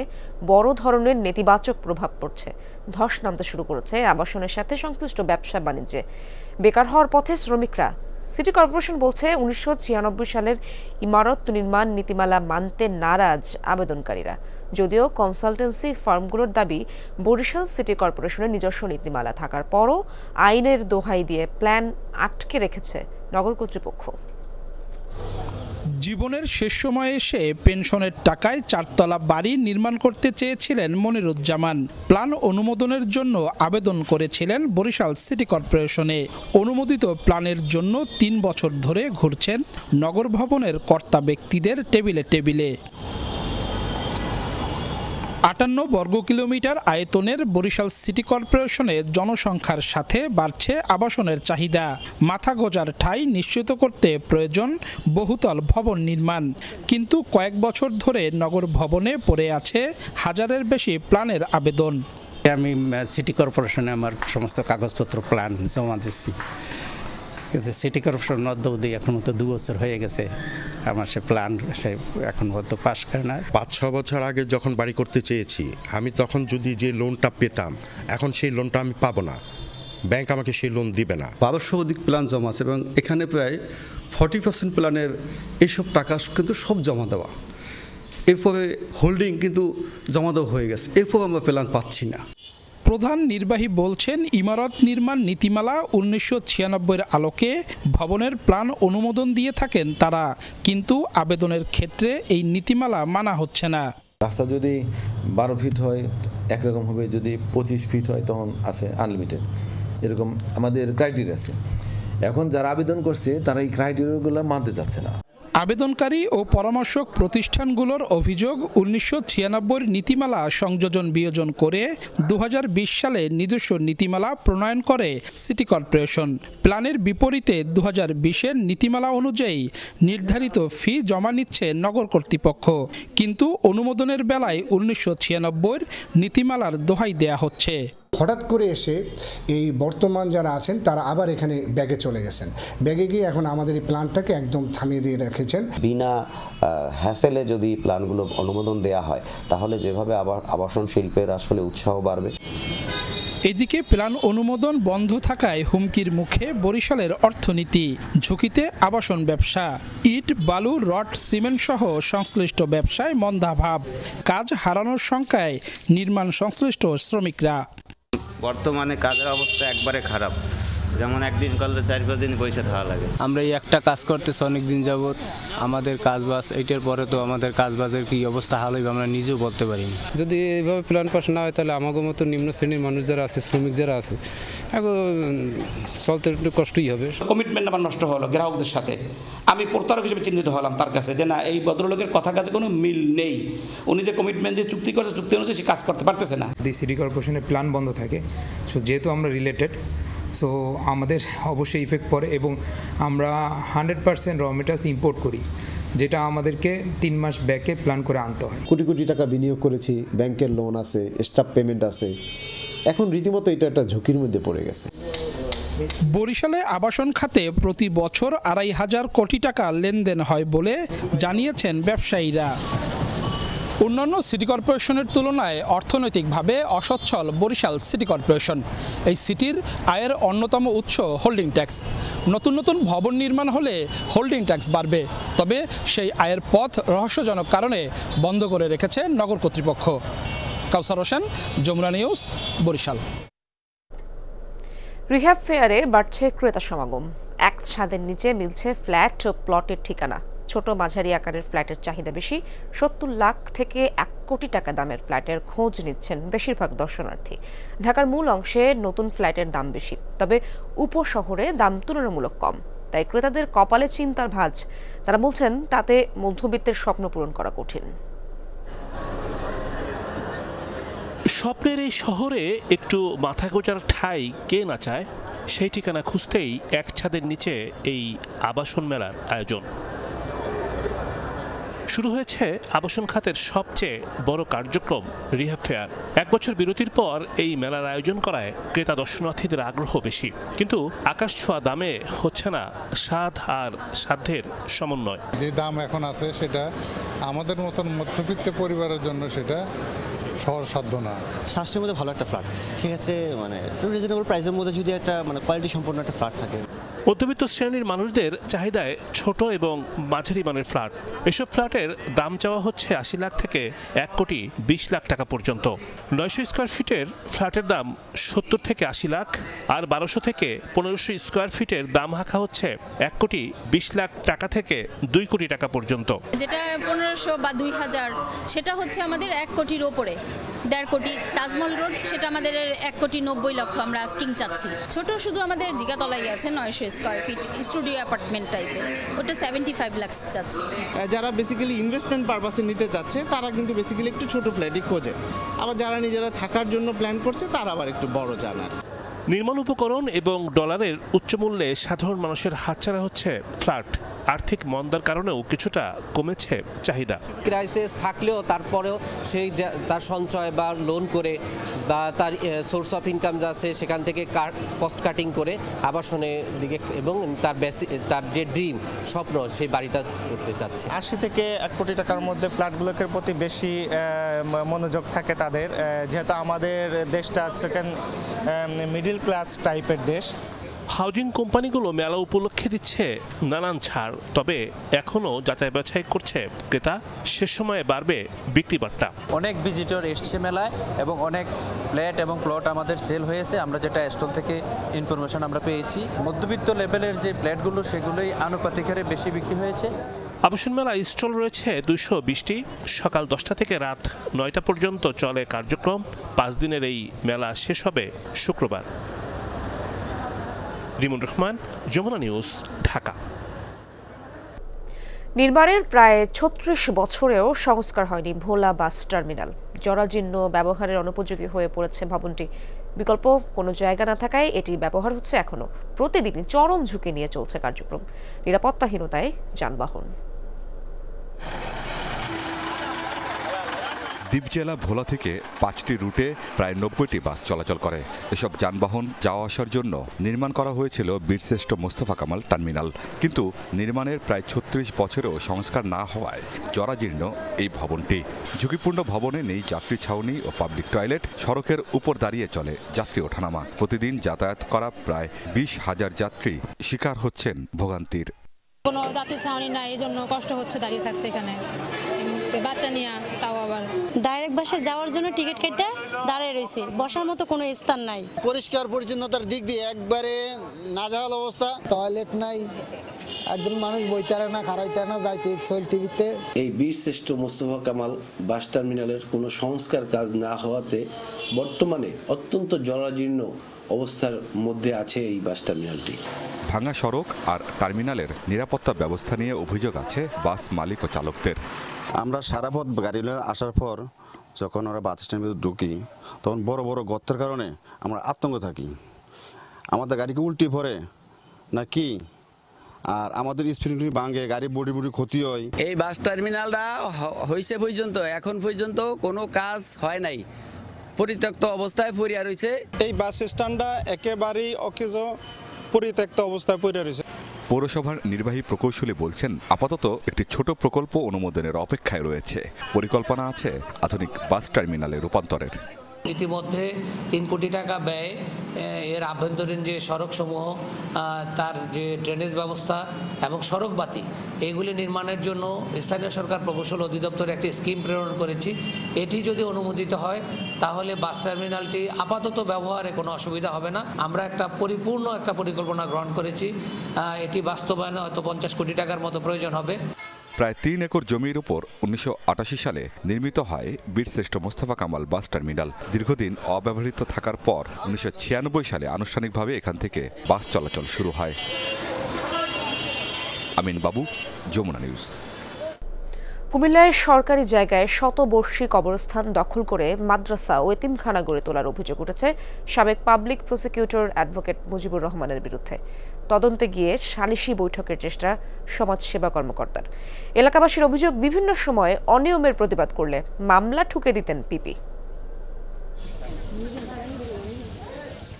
Speaker 2: বড় ধরনের নেতিবাচক প্রভাব পড়ছে। ধস নামতে শুরু করেছে আবাসনের সাথে সংশ্লিষ্ট ব্যবসা বাণিজ্যে। বেকার হওয়ার পথে শ্রমিকরা। সিটি কর্পোরেশন বলছে 1996 সালের ইমারত নির্মাণ নীতিমালা মানতে নারাজ আবেদনকারীরা। যদিও কনসালটেন্সি ফার্মগুলোর দাবি, বরিশাল সিটি কর্পোরেশনের নিজস্ব নীতিমালা থাকার পরও আইনের দোহাই দিয়ে প্ল্যান আটকে রেখেছে নগর কর্তৃপক্ষ।
Speaker 4: জীবনের শেষ সময়ে এসে পেনশনের টাকায় 4তলা বাড়ি নির্মাণ করতে চেয়েছিলেন মনিরুজ্জামান। প্ল্যান অনুমোদনের জন্য আবেদন করেছিলেন বরিশাল সিটি কর্পোরেশনে। অনুমোদিত প্ল্যানের জন্য 3 বছর ধরে ঘুরছেন নগর ভবনের কর্তা ব্যক্তিদের টেবিলে টেবিলে। 58 বর্গ কিলোমিটার আয়তনের বরিশাল সিটি কর্পোরেশনে জনসংখ্যার সাথে বাড়ছে আবাসনের চাহিদা। মাথা গোঁজার ঠাঁই নিশ্চিত করতে প্রয়োজন বহুতল ভবন নির্মাণ, কিন্তু কয়েক বছর ধরে নগর ভবনে পড়ে আছে হাজারের বেশি প্ল্যানের আবেদন।
Speaker 5: আমি সিটি কর্পোরেশনে আমার সমস্ত কাগজপত্র প্ল্যান জমা দিচ্ছি, কিন্তু সিটি কর্পোরেশন অদ্যাবধি এখন তো 2 বছর হয়ে গেছে, আমার সে প্ল্যান এখন পর্যন্ত পাস করে না।
Speaker 6: 5-6 বছর আগে যখন বাড়ি করতে চেয়েছি আমি, তখন যদি যে লোনটা পেতাম এখন সেই লোনটা আমি পাবো না, ব্যাংক আমাকে সেই লোন দিবে না।
Speaker 7: 1200 অধিক প্ল্যান জমা আছে এবং এখানে প্রায় 40% প্ল্যানের এইসব টাকা কিন্তু সব জমা দেওয়া, এরপরে হোল্ডিং কিন্তু জমা দেওয়া হয়ে গেছে, এরপর আমরা প্ল্যান পাচ্ছি না।
Speaker 4: প্রধান নির্বাহী বলছেন, ইমারত নির্মাণ নীতিমালা 1996-এর আলোকে ভবনের প্ল্যান অনুমোদন দিয়ে থাকেন তারা, কিন্তু আবেদনের ক্ষেত্রে এই নীতিমালা মানা হচ্ছে না।
Speaker 8: রাস্তা যদি 12 ফিট হয় একরকম হবে, যদি 25 ফিট হয় তখন আছে আনলিমিটেড, এরকম আমাদের ক্রাইটেরিয়া আছে। এখন যারা আবেদন করছে তারা এই ক্রাইটেরিয়াগুলো মানতে চাচ্ছে না।
Speaker 4: আবেদনকারী ও পরামর্শক প্রতিষ্ঠানগুলোর অভিযোগ, 1996-এর নীতিমালা সংযোজন বিয়োজন করে 2020 সালে নিজস্ব নীতিমালা প্রণয়ন করে সিটি কর্পোরেশন। প্ল্যানের বিপরীতে 2020-এর নীতিমালা অনুযায়ী নির্ধারিত ফি জমা নিচ্ছে নগর কর্তৃপক্ষ, কিন্তু অনুমোদনের বেলায় 1996-এর নীতিমালার দোহাই দেয়া হচ্ছে।
Speaker 9: হঠাৎ করে এসে এই বর্তমান যারা আছেন তারা আবার এখানে ব্যাগে চলে গেছেন, ব্যাগে গিয়ে এখন আমাদের এই প্ল্যানটাকে একদম থামিয়ে দিয়ে রেখেছেন।
Speaker 10: বিনা হ্যাসেলে যদি প্ল্যানগুলো অনুমোদন দেয়া হয় তাহলে যেভাবে আবাসন শিল্পের আসলে উৎসাহ বাড়বে।
Speaker 4: এদিকে প্ল্যান অনুমোদন বন্ধ থাকায় হুমকির মুখে বরিশালের অর্থনীতি, ঝুঁকিতে আবাসন ব্যবসা। ইট, বালু, রড, সিমেন্ট সহ সংশ্লিষ্ট ব্যবসায় মন্দাভাব, কাজ হারানোর শঙ্কায় নির্মাণ সংশ্লিষ্ট শ্রমিকরা।
Speaker 11: বর্তমানে কাজের অবস্থা একবারে খারাপ, যেমন একদিন করলে 4-5 দিন বসে থাকা লাগে।
Speaker 13: আমরা এই একটা কাজ করতেছি অনেক দিন যাবত, আমাদের কাজবাজ এইটার পরে তো আমাদের কাজবাজের কি অবস্থা হাল হইবে আমরা নিজেও বলতে পারিনি।
Speaker 14: যদি এইভাবে প্ল্যান পাস না হয় তাহলে আমাদের মতো নিম্ন শ্রেণীর মানুষ যারা আছে, শ্রমিক যারা আছে, এখন চলতে একটু কষ্টই হবে।
Speaker 31: কমিটমেন্ট আমার নষ্ট হলো গ্রাহকদের সাথে, আমি প্রতারক হিসেবে চিহ্নিত হলাম তার কাছে, যে না এই ভদ্রলোকের কথা কাছে কোনো মিল নেই, উনি যে কমিটমেন্ট দিয়ে চুক্তি করছে চুক্তি অনুযায়ী সে কাজ করতে পারতেছে না।
Speaker 32: যদি সিটি কর্পোরেশনের প্ল্যান বন্ধ থাকে, সো যেহেতু আমরা রিলেটেড, সো আমাদের অবশ্যই ইফেক্ট পড়ে এবং আমরা 100% র মেটেরিয়ালস ইম্পোর্ট করি, যেটা আমাদেরকে 3 মাস ব্যাকে প্ল্যান করে আনতে হয়।
Speaker 33: কোটি কোটি টাকা বিনিয়োগ করেছি, ব্যাংকের লোন আছে, স্টাফ পেমেন্ট আছে, এখন রীতিমতো এটা একটা ঝুঁকির মধ্যে পড়ে গেছে।
Speaker 4: বরিশালে আবাসন খাতে প্রতি বছর 2,500 কোটি টাকা লেনদেন হয় বলে জানিয়েছেন ব্যবসায়ীরা। অন্যান্য সিটি কর্পোরেশনের তুলনায় অর্থনৈতিকভাবে অসচ্ছল বরিশাল সিটি কর্পোরেশন। এই সিটির আয়ের অন্যতম উৎস হোল্ডিং ট্যাক্স। নতুন নতুন ভবন নির্মাণ হলে হোল্ডিং ট্যাক্স বাড়বে, তবে সেই আয়ের পথ রহস্যজনক কারণে বন্ধ করে রেখেছে নগর কর্তৃপক্ষ। কাউসার হোসেন, যমুনা নিউজ, বরিশাল।
Speaker 2: রিহ্যাব ফেয়ারে বাড়ছে ক্রেতা সমাগম। এক ছাদের নিচে মিলছে ফ্ল্যাট ও প্লটের ঠিকানা। ছোট মাঝারি আকারের ফ্ল্যাটের চাহিদা বেশি। 70 লাখ থেকে 1 কোটি টাকা দামের ফ্ল্যাটের খোঁজ নিচ্ছেন বেশিরভাগ দর্শনার্থী। ঢাকার মূল অংশে নতুন ফ্ল্যাটের দাম বেশি, তবে উপশহরে দাম তুলনামূলক কম। তাই ক্রেতাদের কপালে চিন্তার ভাঁজ। তারা বলছেন তাতে মধ্যবিত্তের স্বপ্ন পূরণ করা কঠিন।
Speaker 34: স্বপ্নের এই শহরে একটু মাথা গোঁজার ঠাঁই কে না চায়? সেই ঠিকানা খুঁজতেই এক ছাদের নিচে এই আবাসন মেলার আয়োজন শুরু হয়েছে। আবাসন খাতের সবচেয়ে বড় কার্যক্রম রিহ্যাব ফেয়ার। 1 বছর বিরতির পর এই মেলার আয়োজন করায় ক্রেতা দর্শনার্থীদের আগ্রহ বেশি, কিন্তু আকাশ ছোঁয়া দামে হচ্ছে না স্বাদ আর সাধ্যের সমন্বয়।
Speaker 35: যে দাম এখন আছে সেটা আমাদের মতন মধ্যবিত্ত পরিবারের জন্য সেটা শহর সাধ্য না।
Speaker 13: সাশ্রয়ের মধ্যে ভালো একটা ফ্ল্যাট, সেক্ষেত্রে মানে রিজনেবল প্রাইসের মধ্যে যদি একটা মানে কোয়ালিটি সম্পন্ন একটা ফ্ল্যাট থাকে।
Speaker 34: মধ্যবিত্ত শ্রেণীর মানুষদের চাহিদায় ছোট এবং মাঝারি মানের ফ্ল্যাট। এসব ফ্ল্যাটের দাম চাওয়া হচ্ছে ৮০ লাখ থেকে ১,২০ লাখ টাকা পর্যন্ত। ৯০০ স্কোয়ার ফিটের ফ্ল্যাটের দাম ৭০ থেকে ৮০ লাখ, আর ১২০০ থেকে ১৫০০ স্কোয়ার ফিটের দাম হাঁকা হচ্ছে ১,২০ লাখ টাকা থেকে ২ কোটি টাকা পর্যন্ত।
Speaker 1: যেটা ১৫০০ বা ২০০০ সেটা হচ্ছে আমাদের ১ কোটির ওপরে। ১.৫ কোটি তাজমহল রোড, সেটা আমাদের ১,৯০,০০,০০০ আমরা আস্কিং চাচ্ছি। ছোট শুধু আমাদের জিগাতলাই আছে ৯০০ স্কোয়ার ফিট স্টুডিও অ্যাপার্টমেন্ট টাইপের, ওটা ৭৫ লাখ চাচ্ছি।
Speaker 3: যারা বেসিক্যালি ইনভেস্টমেন্ট পারপাসে নিতে যাচ্ছে তারা কিন্তু বেসিক্যালি একটু ছোট ফ্ল্যাটই খোঁজে, আবার যারা নিজেরা থাকার জন্য প্ল্যান করছে তারা আবার একটু বড় জানার।
Speaker 34: নির্মাণ উপকরণ এবং ডলারের উচ্চমূল্যে সাধারণ মানুষের হাতছাড়া হচ্ছে ফ্ল্যাট। আর্থিক মন্দার কারণেও কিছুটা কমেছে চাহিদা।
Speaker 12: ক্রাইসিস থাকলেও তারপরেও সেই তার সঞ্চয় বা লোন করে বা তার সোর্স অফ ইনকাম যা আছে সেখান থেকে কস্ট কাটিং করে আবাসনের দিকে এবং তার যে ড্রিম স্বপ্ন সেই বাড়িটা করতে চাচ্ছে।
Speaker 15: ৮০ থেকে ১ কোটি টাকার মধ্যে ফ্ল্যাটগুলোর প্রতি বেশি মনোযোগ থাকে তাদের, যেহেতু আমাদের দেশটা সেকেন্ড মিডল ক্লাস টাইপের দেশ।
Speaker 34: হাউজিং কোম্পানিগুলো মেলা উপলক্ষে দিচ্ছে নানান ছাড়, তবে এখনও যাচাই বাছাই করছে ক্রেতা। সে সময়ে বাড়বে বিক্রি বার্তা।
Speaker 16: অনেক ভিজিটর এসছে মেলায় এবং অনেক ফ্ল্যাট এবং প্লট আমাদের সেল হয়েছে। আমরা যেটা স্টল থেকে ইনফরমেশন আমরা পেয়েছি, মধ্যবিত্ত লেভেলের যে ফ্ল্যাটগুলো সেগুলোই আনুপাতিক হারে বেশি বিক্রি হয়েছে।
Speaker 34: আবাসন মেলা স্টল রয়েছে ২২০টি। সকাল 10টা থেকে রাত 9টা পর্যন্ত চলে কার্যক্রম। 5 দিনের এই মেলা শেষ হবে শুক্রবার। রিমন রহমান, যমুনা নিউজ, ঢাকা।
Speaker 2: নির্মাণের প্রায় ৩৬ বছরেও সংস্কার হয়নি ভোলা বাস টার্মিনাল। জরাজীর্ণ, ব্যবহারের অনুপযোগী হয়ে পড়েছে ভবনটি। বিকল্প কোনো জায়গা না থাকায় এটি ব্যবহার হচ্ছে এখনো। প্রতিদিনই চরম ঝুঁকি নিয়ে চলছে কার্যক্রম, নিরাপত্তাহীনতায় যানবাহন।
Speaker 17: দ্বীপ জেলা ভোলা থেকে 5টি রুটে প্রায় 90টি বাস চলাচল করে। এসব যানবাহন যাওয়া আসার জন্য নির্মাণ করা হয়েছিল বীরশ্রেষ্ঠ মোস্তফা কামাল টার্মিনাল। কিন্তু নির্মাণের প্রায় ৩৬ বছরেও সংস্কার না হওয়ায় জরাজীর্ণ এই ভবনটি। ঝুঁকিপূর্ণ ভবনে নেই যাত্রী ছাউনি ও পাবলিক টয়লেট। সড়কের উপর দাঁড়িয়ে চলে যাত্রী ওঠানামা। প্রতিদিন যাতায়াত করা প্রায় 20,000 যাত্রী শিকার হচ্ছেন ভোগান্তির।
Speaker 18: কোনো যাত্রী ছাউনি নাই, এই জন্য কষ্ট হচ্ছে দাঁড়িয়ে থাকতে এখানে। বাচ্চা নিয়ে তাও আবার
Speaker 20: ডাইরেক্ট বাসে যাওয়ার জন্য টিকিট কেটে দাঁড়িয়ে রয়েছে, বসার মতো কোনো স্থান নাই।
Speaker 21: পরিষ্কার পরিচ্ছন্নতার দিক দিয়ে একবারে নাজেহাল অবস্থা। টয়লেট নাই, একদিন মানুষ বইতে পারে না, খারাইতে না, যাইতে চলতে ফিরতে।
Speaker 22: এই বীরশ্রেষ্ঠ মোস্তফা কামাল বাস টার্মিনালের কোনো সংস্কার কাজ না হওয়াতে বর্তমানে অত্যন্ত জরাজীর্ণ অবস্থার মধ্যে আছে এই বাস টার্মিনালটি।
Speaker 17: ভাঙা সড়ক আর টার্মিনালের নিরাপত্তা ব্যবস্থা নিয়ে অভিযোগ আছে বাস মালিক ও চালকদের।
Speaker 23: আমরা সারা পথ গাড়ি আসার পর যখন আমরা বাস স্ট্যান্ডে ঢুকি তখন বড় বড় গর্তের কারণে আমরা আতঙ্ক থাকি, আমাদের গাড়ি কি উল্টে পড়ে না কি, আর আমাদের স্পিড ভাঙে, গাড়ি বডি ক্ষতি হয়।
Speaker 24: এই বাস টার্মিনালটা হয়েছে পর্যন্ত এখন পর্যন্ত কোনো কাজ হয় নাই, পরিত্যক্ত অবস্থায় পড়িয়া রয়েছে।
Speaker 25: এই বাস স্ট্যান্ডটা একেবারেই অকেজ পরিত্যক্ত অবস্থায় পড়ে রয়েছে।
Speaker 17: পৌরসভার নির্বাহী প্রকৌশলী বলছেন আপাতত একটি ছোট প্রকল্প অনুমোদনের অপেক্ষায় রয়েছে। পরিকল্পনা আছে আধুনিক বাস টার্মিনালে রূপান্তরের।
Speaker 26: ইতিমধ্যে 3 কোটি টাকা ব্যয় এর আভ্যন্তরীণ যে সড়কসমূহ, তার যে ড্রেনেজ ব্যবস্থা এবং সড়ক বাতি, এগুলি নির্মাণের জন্য স্থানীয় সরকার প্রকৌশল অধিদপ্তরে একটি স্কিম প্রেরণ করেছি। এটি যদি অনুমোদিত হয় তাহলে বাস টার্মিনালটি আপাতত ব্যবহারে কোনো অসুবিধা হবে না। আমরা একটা পরিপূর্ণ একটা পরিকল্পনা গ্রহণ করেছি, এটি বাস্তবায়নে হয়তো 50 কোটি টাকার মতো প্রয়োজন হবে।
Speaker 17: প্রায় 3 একর জমির উপর 1988 সালে নির্মিত হয় বীরশ্রেষ্ঠ মোস্তফা কামাল বাস টার্মিনাল। দীর্ঘদিন অব্যবহৃত থাকার পর 1996 সালে আনুষ্ঠানিকভাবে এখান থেকে বাস চলাচল শুরু হয়। আমিন বাবু, যমুনা নিউজ।
Speaker 2: কুমিল্লায় সরকারি জায়গায় শতবর্ষী কবরস্থান দখল করে মাদ্রাসা ও এতিমখানা গড়ে তোলার অভিযোগ উঠেছে সাবেক পাবলিক প্রসিকিউটর অ্যাডভোকেট মুজিবুর রহমানের বিরুদ্ধে। তদন্তে গিয়ে সালিশি বৈঠকের চেষ্টা সমাজসেবা কর্মকর্তার। এলাকাবাসীর অভিযোগ, বিভিন্ন সময়ে অনিয়মের প্রতিবাদ করলে মামলা ঠুকে দিতেন পিপি।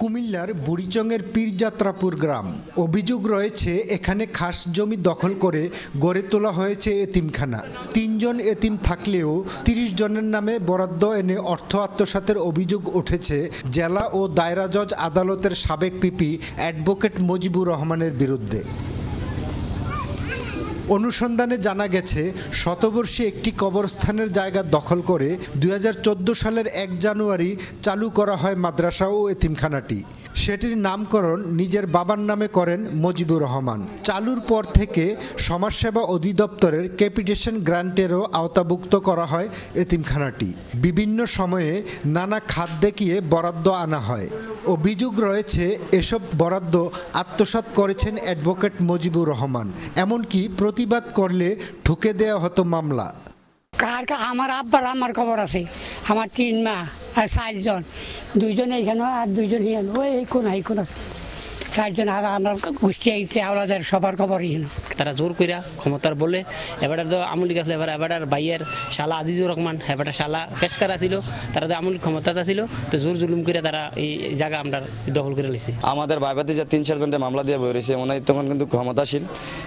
Speaker 5: কুমিল্লার বুড়িচংয়ের পীরযাত্রাপুর গ্রাম। অভিযোগ রয়েছে এখানে খাস জমি দখল করে গড়ে তোলা হয়েছে এতিমখানা। 3 জন এতিম থাকলেও 30 জনের নামে বরাদ্দ এনে অর্থ আত্মসাতের অভিযোগ উঠেছে জেলা ও দায়রা জজ আদালতের সাবেক পিপি অ্যাডভোকেট মজিবুর রহমানের বিরুদ্ধে। অনুসন্ধানে জানা গেছে শতবর্ষী একটি কবরস্থানের জায়গা দখল করে 2014 সালের 1 জানুয়ারি চালু করা হয় মাদ্রাসা ও এতিমখানাটি। সেটির নামকরণ নিজের বাবার নামে করেন মজিবুর রহমান। চালুর পর থেকে সমাজসেবা অধিদপ্তরের ক্যাপিটেশন গ্রান্টেরও আওতাভুক্ত করা হয় এতিমখানাটি। বিভিন্ন সময়ে নানা খাত দেখিয়ে বরাদ্দ আনা হয়। অভিযোগ রয়েছে এসব বরাদ্দ আত্মসাৎ করেছেন অ্যাডভোকেট মজিবুর রহমান। এমনকি প্রতিবাদ করলে ঠুকে দেওয়া হতো মামলা।
Speaker 6: আমার আব্বার আমার খবর আছে, আমার 3 মা আর 4 জন, 2 জন এইখানে আর 2 জন ওই কোন 4 জন আমার গোষ্ঠী আওলাদের সবার খবরই।
Speaker 7: তারা জোর কইরা ক্ষমতার বলে এবার তো আমলি গেছিল, এবার ভাইয়ের শালা আজিজুর রহমান এবার শালা পেশকার ছিল, তারা তো আমলি ক্ষমতাটা ছিল, তো জোর জুলুম করে তারা এই জায়গা আমরা দখল করে লিছি। আমাদের ভাইবাতি যে 3-4 জনটা মামলা দিয়ে বই রয়েছে, উনি তখন কিন্তু ক্ষমতাশীল,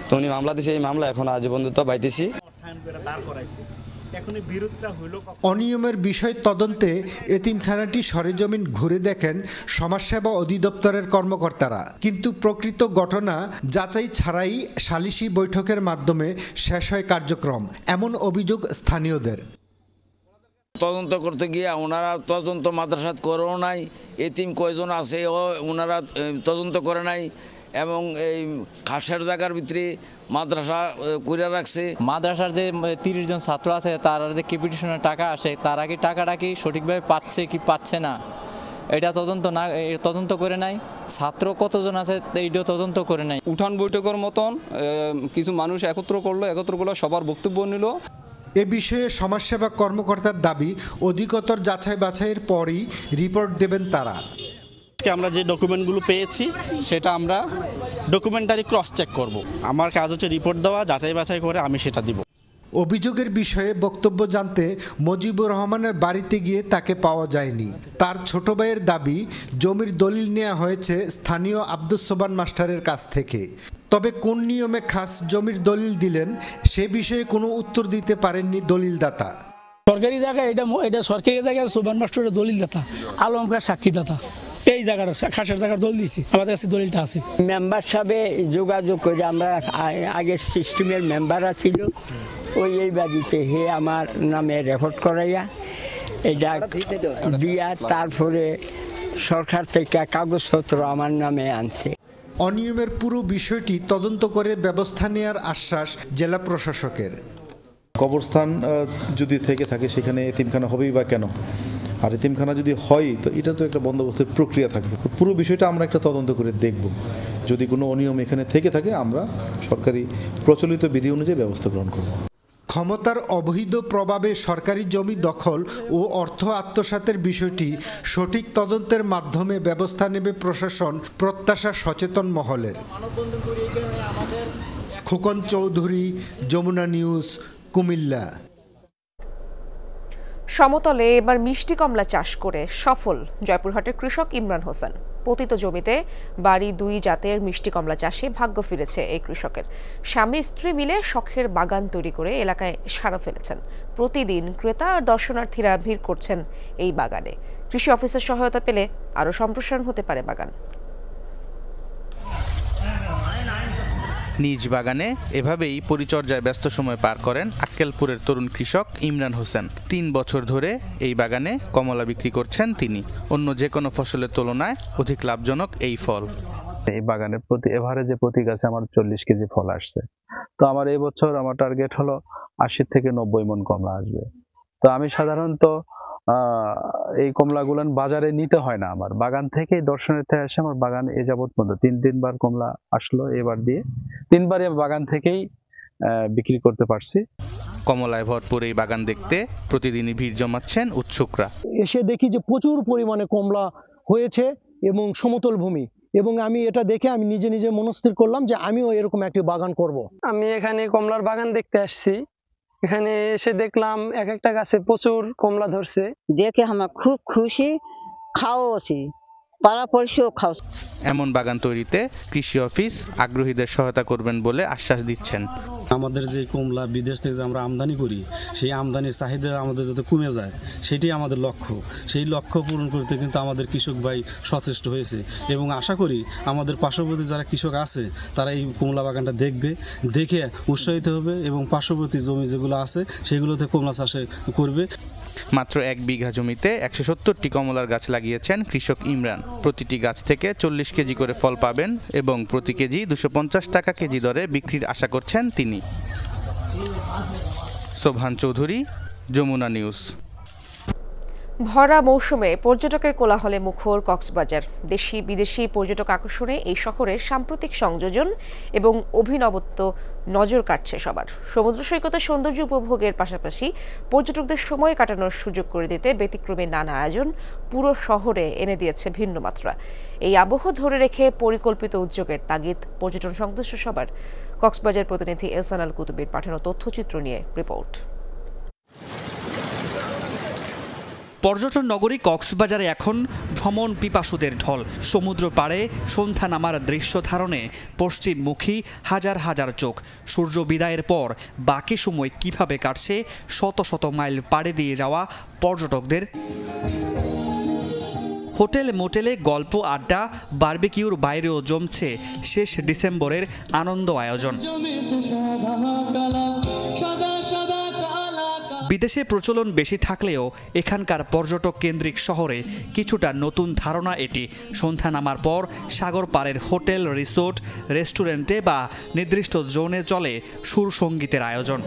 Speaker 7: তো উনি মামলা দিয়েছে। এই মামলা এখন আজ পর্যন্ত পাইতেছি।
Speaker 5: অনিয়মের বিষয় তদন্তে এতিমখানাটি সরেজমিন ঘুরে দেখেন সমাজসেবা অধিদপ্তরের কর্মকর্তারা, কিন্তু প্রকৃত ঘটনা যাচাই ছাড়াই সালিশি বৈঠকের মাধ্যমে শেষ হয় কার্যক্রম, এমন অভিযোগ স্থানীয়দের।
Speaker 8: তদন্ত করতে গিয়ে ওনারা তদন্ত মাদ্রাসাত করেও নাই, এতিম কয়জন আছে ওনারা তদন্ত করে নাই, এবং এই খাসের জায়গার ভিতরে মাদ্রাসা করে রাখছে।
Speaker 9: মাদ্রাসার যে 30 জন ছাত্র আছে তার যে ক্যাপিটেশনের টাকা আসে, তারা কি টাকাটা কি সঠিকভাবে পাচ্ছে কি পাচ্ছে না এটা তদন্ত করে নাই। ছাত্র কতজন আছে এইটাও তদন্ত করে নাই।
Speaker 10: উঠান বৈঠকের মতন কিছু মানুষ একত্র করলো, সবার বক্তব্য নিল।
Speaker 5: এ বিষয়ে সমাজসেবা কর্মকর্তার দাবি অধিকতর যাচাই বাছাইয়ের পরই রিপোর্ট দেবেন তারা।
Speaker 10: আমরা যে ডকুমেন্টগুলো পেয়েছি সেটা আমরা ডকুমেন্টারি ক্রস চেক করব। আমার কাজ হচ্ছে রিপোর্ট দেওয়া, যাচাই বাছাই করে আমি সেটা দিব।
Speaker 5: অভিযোগের বিষয়ে বক্তব্য জানতে মজিবুর রহমানের বাড়িতে গিয়ে তাকে পাওয়া যায়নি। তার ছোট ভাইয়ের দাবি জমির দলিল নেওয়া হয়েছে স্থানীয় আব্দুস সোবান মাস্টারের কাছ থেকে। তবে কোন নিয়মে খাস জমির দলিল দিলেন সে বিষয়ে কোনো উত্তর দিতে পারেননি দলিলদাতা।
Speaker 11: সরকারি জায়গায় এটা সরকারি জায়গায় সোবান মাস্টারের দলিলদাতা, আলমকার সাক্ষীদাতা, এই জায়গাটা খাসের জায়গার দলিল দিয়েছি, আমাদের কাছে দলিলটা আছে।
Speaker 14: মেম্বার সাহেবে যোগাযোগ করে আমরা আগের সিস্টেমের মেম্বাররা ছিল, এই বাড়িতে হে আমার নামে রেকর্ড করাইয়া এটা দিয়া তারপরে সরকার থেকে কাগজপত্র আমার নামে আনছে।
Speaker 5: অনিয়মের পুরো বিষয়টি তদন্ত করে ব্যবস্থা নেওয়ার আশ্বাস জেলা প্রশাসকের।
Speaker 19: কবরস্থান যদি থেকে থাকে সেখানে এতিমখানা হবেই বা কেন, আর এতিমখানা যদি হয় তো এটা তো একটা বন্দোবস্তের প্রক্রিয়া থাকবে। পুরো বিষয়টা আমরা একটা তদন্ত করে দেখব, যদি কোনো অনিয়ম এখানে থেকে থাকে আমরা সরকারি প্রচলিত বিধি অনুযায়ী ব্যবস্থা গ্রহণ করব।
Speaker 5: ক্ষমতার অবৈধ প্রভাবে সরকারি জমি দখল ও অর্থ আত্মসাতের বিষয়টি সঠিক তদন্তের মাধ্যমে ব্যবস্থা নেবে প্রশাসন, প্রত্যাশা সচেতন মহলের। খোকন চৌধুরী, যমুনা নিউজ, কুমিল্লা।
Speaker 2: সমতলে এবার মিষ্টি কমলা চাষ করে সফল জয়পুরহাটের কৃষক ইমরান হোসেন। পতিত জমিতে বাড়ি 2 জাতের মিষ্টি কমলা চাষে ভাগ্য ফিরেছে এই কৃষকের। স্বামী স্ত্রী মিলে শখের বাগান তৈরি করে এলাকায় সাড়া ফেলেছেন। প্রতিদিন ক্রেতা আর দর্শনার্থীরা ভিড় করছেন এই বাগানে। কৃষি অফিসের সহায়তা পেলে আরও সম্প্রসারণ হতে পারে বাগান।
Speaker 27: নিজ বাগানে এভাবেই পরিচর্যায় ব্যস্ত সময় পার করেন আক্কেলপুরের তরুণ কৃষক ইমরান হোসেন। 3 বছর ধরে এই বাগানে কমলা বিক্রি করছেন তিনি। অন্য যে কোনো ফসলের তুলনায় অধিক লাভজনক এই ফল।
Speaker 28: এই বাগানের প্রতি এভারেজে প্রতি গাছে আমার 40 কেজি ফল আসছে। তো আমার এই বছর আমার টার্গেট হলো 80 থেকে 90 মণ কমলা আসবে। তো আমি সাধারণত এই কমলাগুলো বাজারে নিতে হয় না, আমার বাগান থেকেই দর্শনার্থী আসে। আমার বাগান এ যাবৎ পর্যন্ত 3বার কমলা আসলো, এবার দিয়ে 3বারই বাগান থেকেই বিক্রি করতে পারছি।
Speaker 27: কমলায় ভরপুর এই বাগান দেখতে প্রতিদিনই ভিড় জমাচ্ছেন উৎসুকরা।
Speaker 29: এসে দেখি যে প্রচুর পরিমাণে কমলা হয়েছে এবং সমতল ভূমি, এবং আমি এটা দেখে আমি নিজে নিজে মনস্থির করলাম যে আমিও এরকম একটি বাগান করব।
Speaker 30: আমি এখানে কমলার বাগান দেখতে আসছি, এখানে এসে দেখলাম এক একটা গাছে প্রচুর কমলা ধরছে।
Speaker 31: দেখে আমরা খুব খুশি, খাওয়াছি
Speaker 1: পাড়া পড়শিও খাওয়া।
Speaker 27: এমন বাগান তৈরিতে কৃষি অফিস আগ্রহীদের সহায়তা করবেন বলে আশ্বাস দিচ্ছেন।
Speaker 3: আমাদের যে কমলা বিদেশ থেকে যে আমরা আমদানি করি, সেই আমদানির চাহিদা আমাদের যাতে কমে যায়, সেটাই আমাদের লক্ষ্য। সেই লক্ষ্য পূরণ করতে কিন্তু আমাদের কৃষক ভাই সচেষ্ট হয়েছে এবং আশা করি আমাদের পার্শ্ববর্তী যারা কৃষক আছে তারা এই কমলা বাগানটা দেখে উৎসাহিত হবে এবং পার্শ্ববর্তী জমি যেগুলো আছে সেগুলোতে কমলা চাষে করবে।
Speaker 27: মাত্র 1 বিঘা জমিতে 170টি কমলার গাছ লাগিয়েছেন কৃষক ইমরান। প্রতিটি গাছ থেকে 40 কেজি করে ফল পাবেন এবং প্রতি কেজি 250 টাকা কেজি দরে বিক্রির আশা করছেন তিনি। সোবহান চৌধুরী, যমুনা নিউজ।
Speaker 2: ভরা মৌসুমে পর্যটকের কোলাহলে মুখর কক্সবাজার। দেশি বিদেশি পর্যটক আকর্ষণে এই শহরের সাম্প্রতিক সংযোজন এবং অভিনবত্ব নজর কাটছে সবার। সমুদ্র সৈকতের সৌন্দর্য উপভোগের পাশাপাশি পর্যটকদের সময় কাটানোর সুযোগ করে দিতে ব্যতিক্রমী নানা আয়োজন পুরো শহরে এনে দিয়েছে ভিন্ন মাত্রা। এই আবহ ধরে রেখে পরিকল্পিত উদ্যোগের তাগিদ পর্যটন সংশ্লিষ্ট সবার। কক্সবাজার প্রতিনিধি এহসান আল কুতুবের পাঠানো তথ্যচিত্র নিয়ে রিপোর্ট।
Speaker 4: পর্যটন নগরী কক্সবাজারে এখন ভ্রমণ পিপাসুদের ঢল। সমুদ্র পাড়ে সন্ধ্যা নামার দৃশ্য ধারণে পশ্চিমমুখী হাজার হাজার চোখ। সূর্য বিদায়ের পর বাকি সময় কিভাবে কাটছে শত শত মাইল পাড়ে দিয়ে যাওয়া পর্যটকদের। হোটেল মোটেলে গল্প আড্ডা বারবিকিউর বাইরেও জমছে শেষ ডিসেম্বরের আনন্দ আয়োজন। বিদেশে প্রচলন বেশি থাকলেও এখানকার পর্যটক কেন্দ্রিক শহরে কিছুটা নতুন ধারণা এটি। সন্ধ্যা নামার পর সাগর পাড়ের হোটেল, রিসোর্ট, রেস্টুরেন্টে বা নির্দিষ্ট জোনে চলে সুর সঙ্গীতের আয়োজন।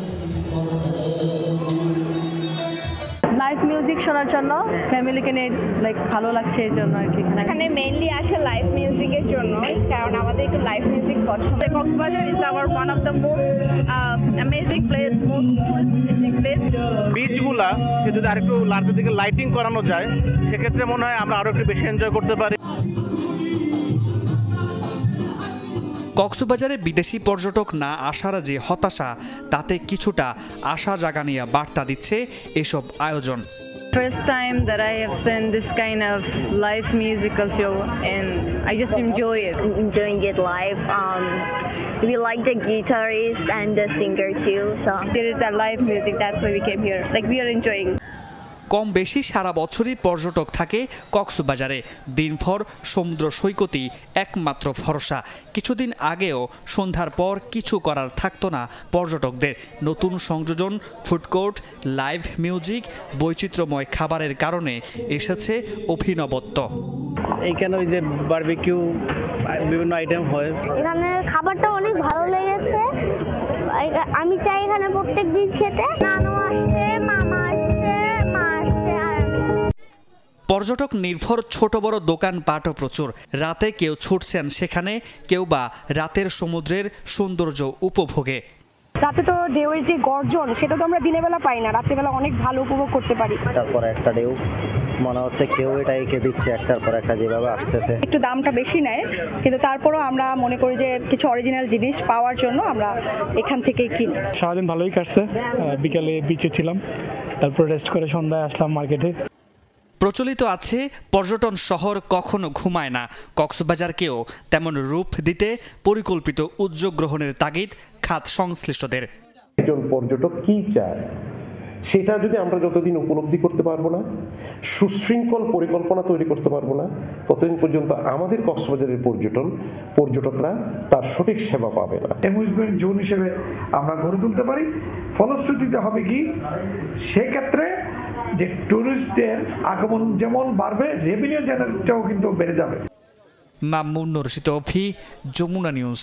Speaker 12: লাইভ মিউজিক শোনার জন্য ফ্যামিলিকে নিয়ে ভালো লাগছে এই জন্য আর কি।
Speaker 13: এখানে মেইনলি আসে লাইভ মিউজিকের জন্য, কারণ আমাদের একটু লাইভ মিউজিক পছন্দ। Cox's Bazar is our one of the most amazing place, most touristic place.
Speaker 15: বিচগুলা যদি আরেকটু লার্জের দিকে লাইটিং করানো যায় সেক্ষেত্রে মনে হয় আমরা আরো একটু বেশি এনজয় করতে পারি।
Speaker 4: কক্সবাজারে বিদেশি পর্যটক না আসার যে হতাশা, তাতে কিছুটা আশা জাগানিয়া বার্তা দিচ্ছে এসব আয়োজন।
Speaker 13: First time that I have seen this kind of live musical show and I just enjoy it.
Speaker 16: Enjoying it live. We like the guitarist and the singer too. So
Speaker 13: there is a live music, that's why we came here. We are enjoying.
Speaker 4: কম বেশি সারা বছরই পর্যটক থাকে কক্সবাজারে। দিনভর সমুদ্র সৈকতই একমাত্র ভরসা। কিছুদিন আগেও সন্ধ্যার পর কিছু করার থাকতো না পর্যটকদের। নতুন সংযোজন, ফুডকোর্ট, লাইভ মিউজিক, বৈচিত্র্যময় খাবারের কারণে এসেছে অভিনবত্ব।
Speaker 15: এইখানে ওই যে বারবিকিউ বিভিন্ন আইটেম হয়।
Speaker 18: এখানে খাবারটা অনেক ভালো লেগেছে। আমি চাই এখানে প্রত্যেক দিন খেতে। নানু আসছে, মামা আসছে, মা আসছে আর আমি।
Speaker 4: পর্যটক নির্ভর ছোট বড় দোকানপাটও প্রচুর। রাতে কেউ ছুটছেন সেখানে, কেউ বা রাতের সমুদ্রের সৌন্দর্য উপভোগে।
Speaker 13: রাতে তো ঢেউয়ের যে গর্জন সেটা তো আমরা দিনের বেলা পাই না, রাত্রেবেলা অনেক ভালো উপভোগ করতে পারি।
Speaker 20: তারপর একটা ঢেউ মনে হচ্ছে কেউ এটা এঁকে দিচ্ছে, একটার পর একটা যেভাবে আসতেছে।
Speaker 13: একটু দামটা বেশি নেয়, কিন্তু তারপরও আমরা মনে করি যে কিছু অরিজিনাল জিনিস পাওয়ার জন্য আমরা এখান থেকেই কিনি।
Speaker 11: সারাদিন ভালোই কাটছে। বিকালে বিচে ছিলাম, তারপর রেস্ট করে সন্ধ্যায় আসলাম মার্কেটে।
Speaker 4: প্রচলিত আছে পর্যটন শহর কখনো ঘুমায় না। কক্সবাজারকেও তেমন রূপ দিতে পরিকল্পিত উদ্যোগ গ্রহণের তাগিদ খাত সংশ্লিষ্টদের।
Speaker 21: একজন পর্যটক কি চায় সেটা যদি আমরা যতদিন উপলব্ধি করতে পারবো না, সুশৃঙ্খল পরিকল্পনা তৈরি করতে পারবো না, ততদিন পর্যন্ত আমাদের কক্সবাজারের পর্যটকরা তার সঠিক সেবা পাবে না।
Speaker 31: অ্যামিউজমেন্ট জোন হিসেবে আমরা গড়ে তুলতে পারি। ফলশ্রুতিতে হবে কি, সেক্ষেত্রে যে টুরিস্টদের আগমন যেমন বাড়বে, রেভিনিউ জেনারেটটাও কিন্তু বেড়ে যাবে।
Speaker 4: মামুন রশিদ, যমুনা নিউজ।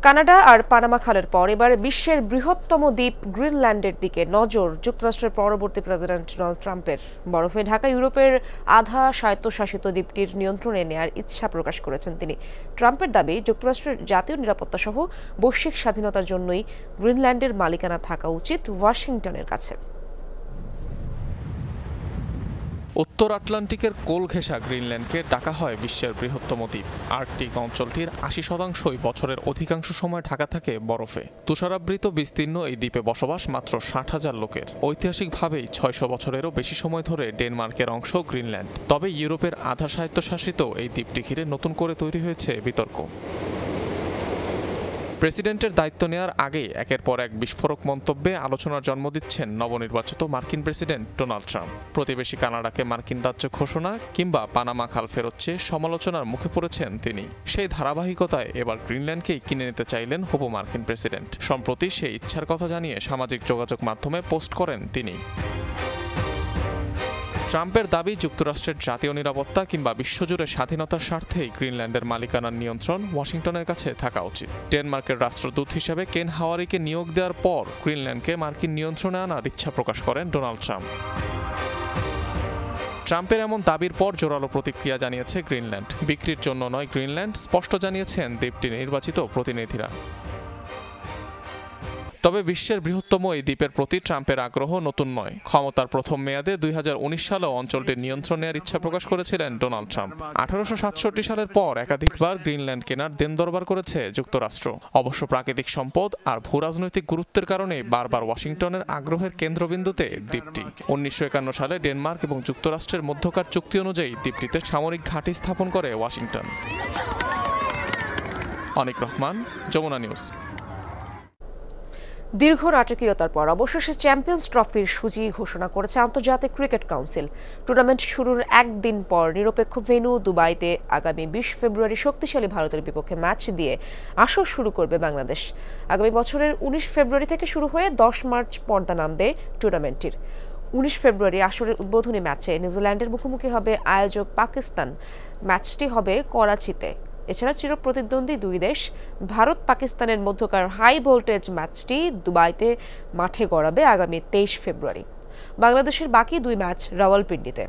Speaker 2: কানাডা আর পানামা খালের পর এবার বিশ্বের বৃহত্তম দ্বীপ গ্রিনল্যান্ডের দিকে নজর যুক্তরাষ্ট্রের পরবর্তী প্রেসিডেন্ট ডোনাল্ড ট্রাম্পের। বরফে ঢাকা ইউরোপের আধা স্বায়ত্তশাসিত দ্বীপটির নিয়ন্ত্রণে নেয়ার ইচ্ছা প্রকাশ করেছেন তিনি। ট্রাম্পের দাবি, যুক্তরাষ্ট্রের জাতীয় নিরাপত্তা সহ বৈশ্বিক স্বাধীনতার জন্যই গ্রিনল্যান্ডের মালিকানা থাকা উচিত ওয়াশিংটনের কাছে।
Speaker 1: উত্তর আটলান্টিকের কোল ঘেঁষা গ্রিনল্যান্ডকে ডাকা হয় বিশ্বের বৃহত্তম দ্বীপ। আর্কটিক অঞ্চলটির ৮০% বছরের অধিকাংশ সময় ঢাকা থাকে বরফে। তুষারাবৃত বিস্তীর্ণ এই দ্বীপে বসবাস মাত্র ৬০,০০০ লোকের। ঐতিহাসিকভাবেই ৬০০ বছরেরও বেশি সময় ধরে ডেনমার্কের অংশ গ্রিনল্যান্ড। তবে ইউরোপের আধা স্বায়ত্তশাসিত এই দ্বীপটি ঘিরে নতুন করে তৈরি হয়েছে বিতর্ক। প্রেসিডেন্টের দায়িত্ব নেওয়ার আগে একের পর এক বিস্ফোরক মন্তব্যে আলোচনার জন্ম দিচ্ছেন নবনির্বাচিত মার্কিন প্রেসিডেন্ট ডোনাল্ড ট্রাম্প। প্রতিবেশী কানাডাকে মার্কিন রাজ্য ঘোষণা কিংবা পানামা খাল ফেরত চেয়ে সমালোচনার মুখে পড়েছেন তিনি। সেই ধারাবাহিকতায় এবার গ্রিনল্যান্ডকেই কিনে নিতে চাইলেন হবু মার্কিন প্রেসিডেন্ট। সম্প্রতি সেই ইচ্ছার কথা জানিয়ে সামাজিক যোগাযোগ মাধ্যমে পোস্ট করেন তিনি। ট্রাম্পের দাবি, যুক্তরাষ্ট্রের জাতীয় নিরাপত্তা কিংবা বিশ্বজুড়ে স্বাধীনতার স্বার্থেই গ্রিনল্যান্ডের মালিকানার নিয়ন্ত্রণ ওয়াশিংটনের কাছে থাকা উচিত। ডেনমার্কের রাষ্ট্রদূত হিসেবে কেন হাওয়ারিকে নিয়োগ দেওয়ার পর গ্রিনল্যান্ডকে মার্কিন নিয়ন্ত্রণে আনার ইচ্ছা প্রকাশ করেন ডোনাল্ড ট্রাম্প। ট্রাম্পের এমন দাবির পর জোরালো প্রতিক্রিয়া জানিয়েছে গ্রিনল্যান্ড। বিক্রির জন্য নয় গ্রিনল্যান্ড, স্পষ্ট জানিয়েছেন দ্বীপটির নির্বাচিত প্রতিনিধিরা। তবে বিশ্বের বৃহত্তম এই দ্বীপের প্রতি ট্রাম্পের আগ্রহ নতুন নয়। ক্ষমতার প্রথম মেয়াদে ২০১৯ সালেও অঞ্চলটির নিয়ন্ত্রণ নেওয়ার ইচ্ছা প্রকাশ করেছিলেন ডোনাল্ড ট্রাম্প। ১৮৬৭ সালের পর একাধিকবার গ্রিনল্যান্ড কেনার দেন দরবার করেছে যুক্তরাষ্ট্র। অবশ্য প্রাকৃতিক সম্পদ আর ভূরাজনৈতিক গুরুত্বের কারণে বারবার ওয়াশিংটনের আগ্রহের কেন্দ্রবিন্দুতে দ্বীপটি। ১৯৫১ সালে ডেনমার্ক এবং যুক্তরাষ্ট্রের মধ্যকার চুক্তি অনুযায়ী দ্বীপটিতে সামরিক ঘাঁটি স্থাপন করে ওয়াশিংটন। অনিক রহমান, যমুনা নিউজ।
Speaker 2: দীর্ঘ নাটকীয়তার পর অবশেষে চ্যাম্পিয়ন্স ট্রফির সূচি ঘোষণা করেছে আন্তর্জাতিক ক্রিকেট কাউন্সিল। টুর্নামেন্ট শুরুর একদিন পর নিরপেক্ষ ভেন্যু দুবাইতে আগামী ২০ ফেব্রুয়ারি শক্তিশালী ভারতের বিপক্ষে ম্যাচ দিয়ে আসর শুরু করবে বাংলাদেশ। আগামী বছরের ১৯ ফেব্রুয়ারি থেকে শুরু হয়ে ১০ মার্চ পর্দা নামবে টুর্নামেন্টটির। ১৯ ফেব্রুয়ারি আসরের উদ্বোধনী ম্যাচে নিউজিল্যান্ডের মুখোমুখি হবে আয়োজক পাকিস্তান। ম্যাচটি হবে করাচিতে। এছাড়া চিরপ্রতিদ্বন্দ্বী দুই দেশ ভারত পাকিস্তানের মধ্যকার হাই ভোল্টেজ ম্যাচটি দুবাইতে মাঠে গড়াবে আগামী ২৩ ফেব্রুয়ারি। বাংলাদেশের বাকি দুই ম্যাচ রাওয়ালপিন্ডিতে।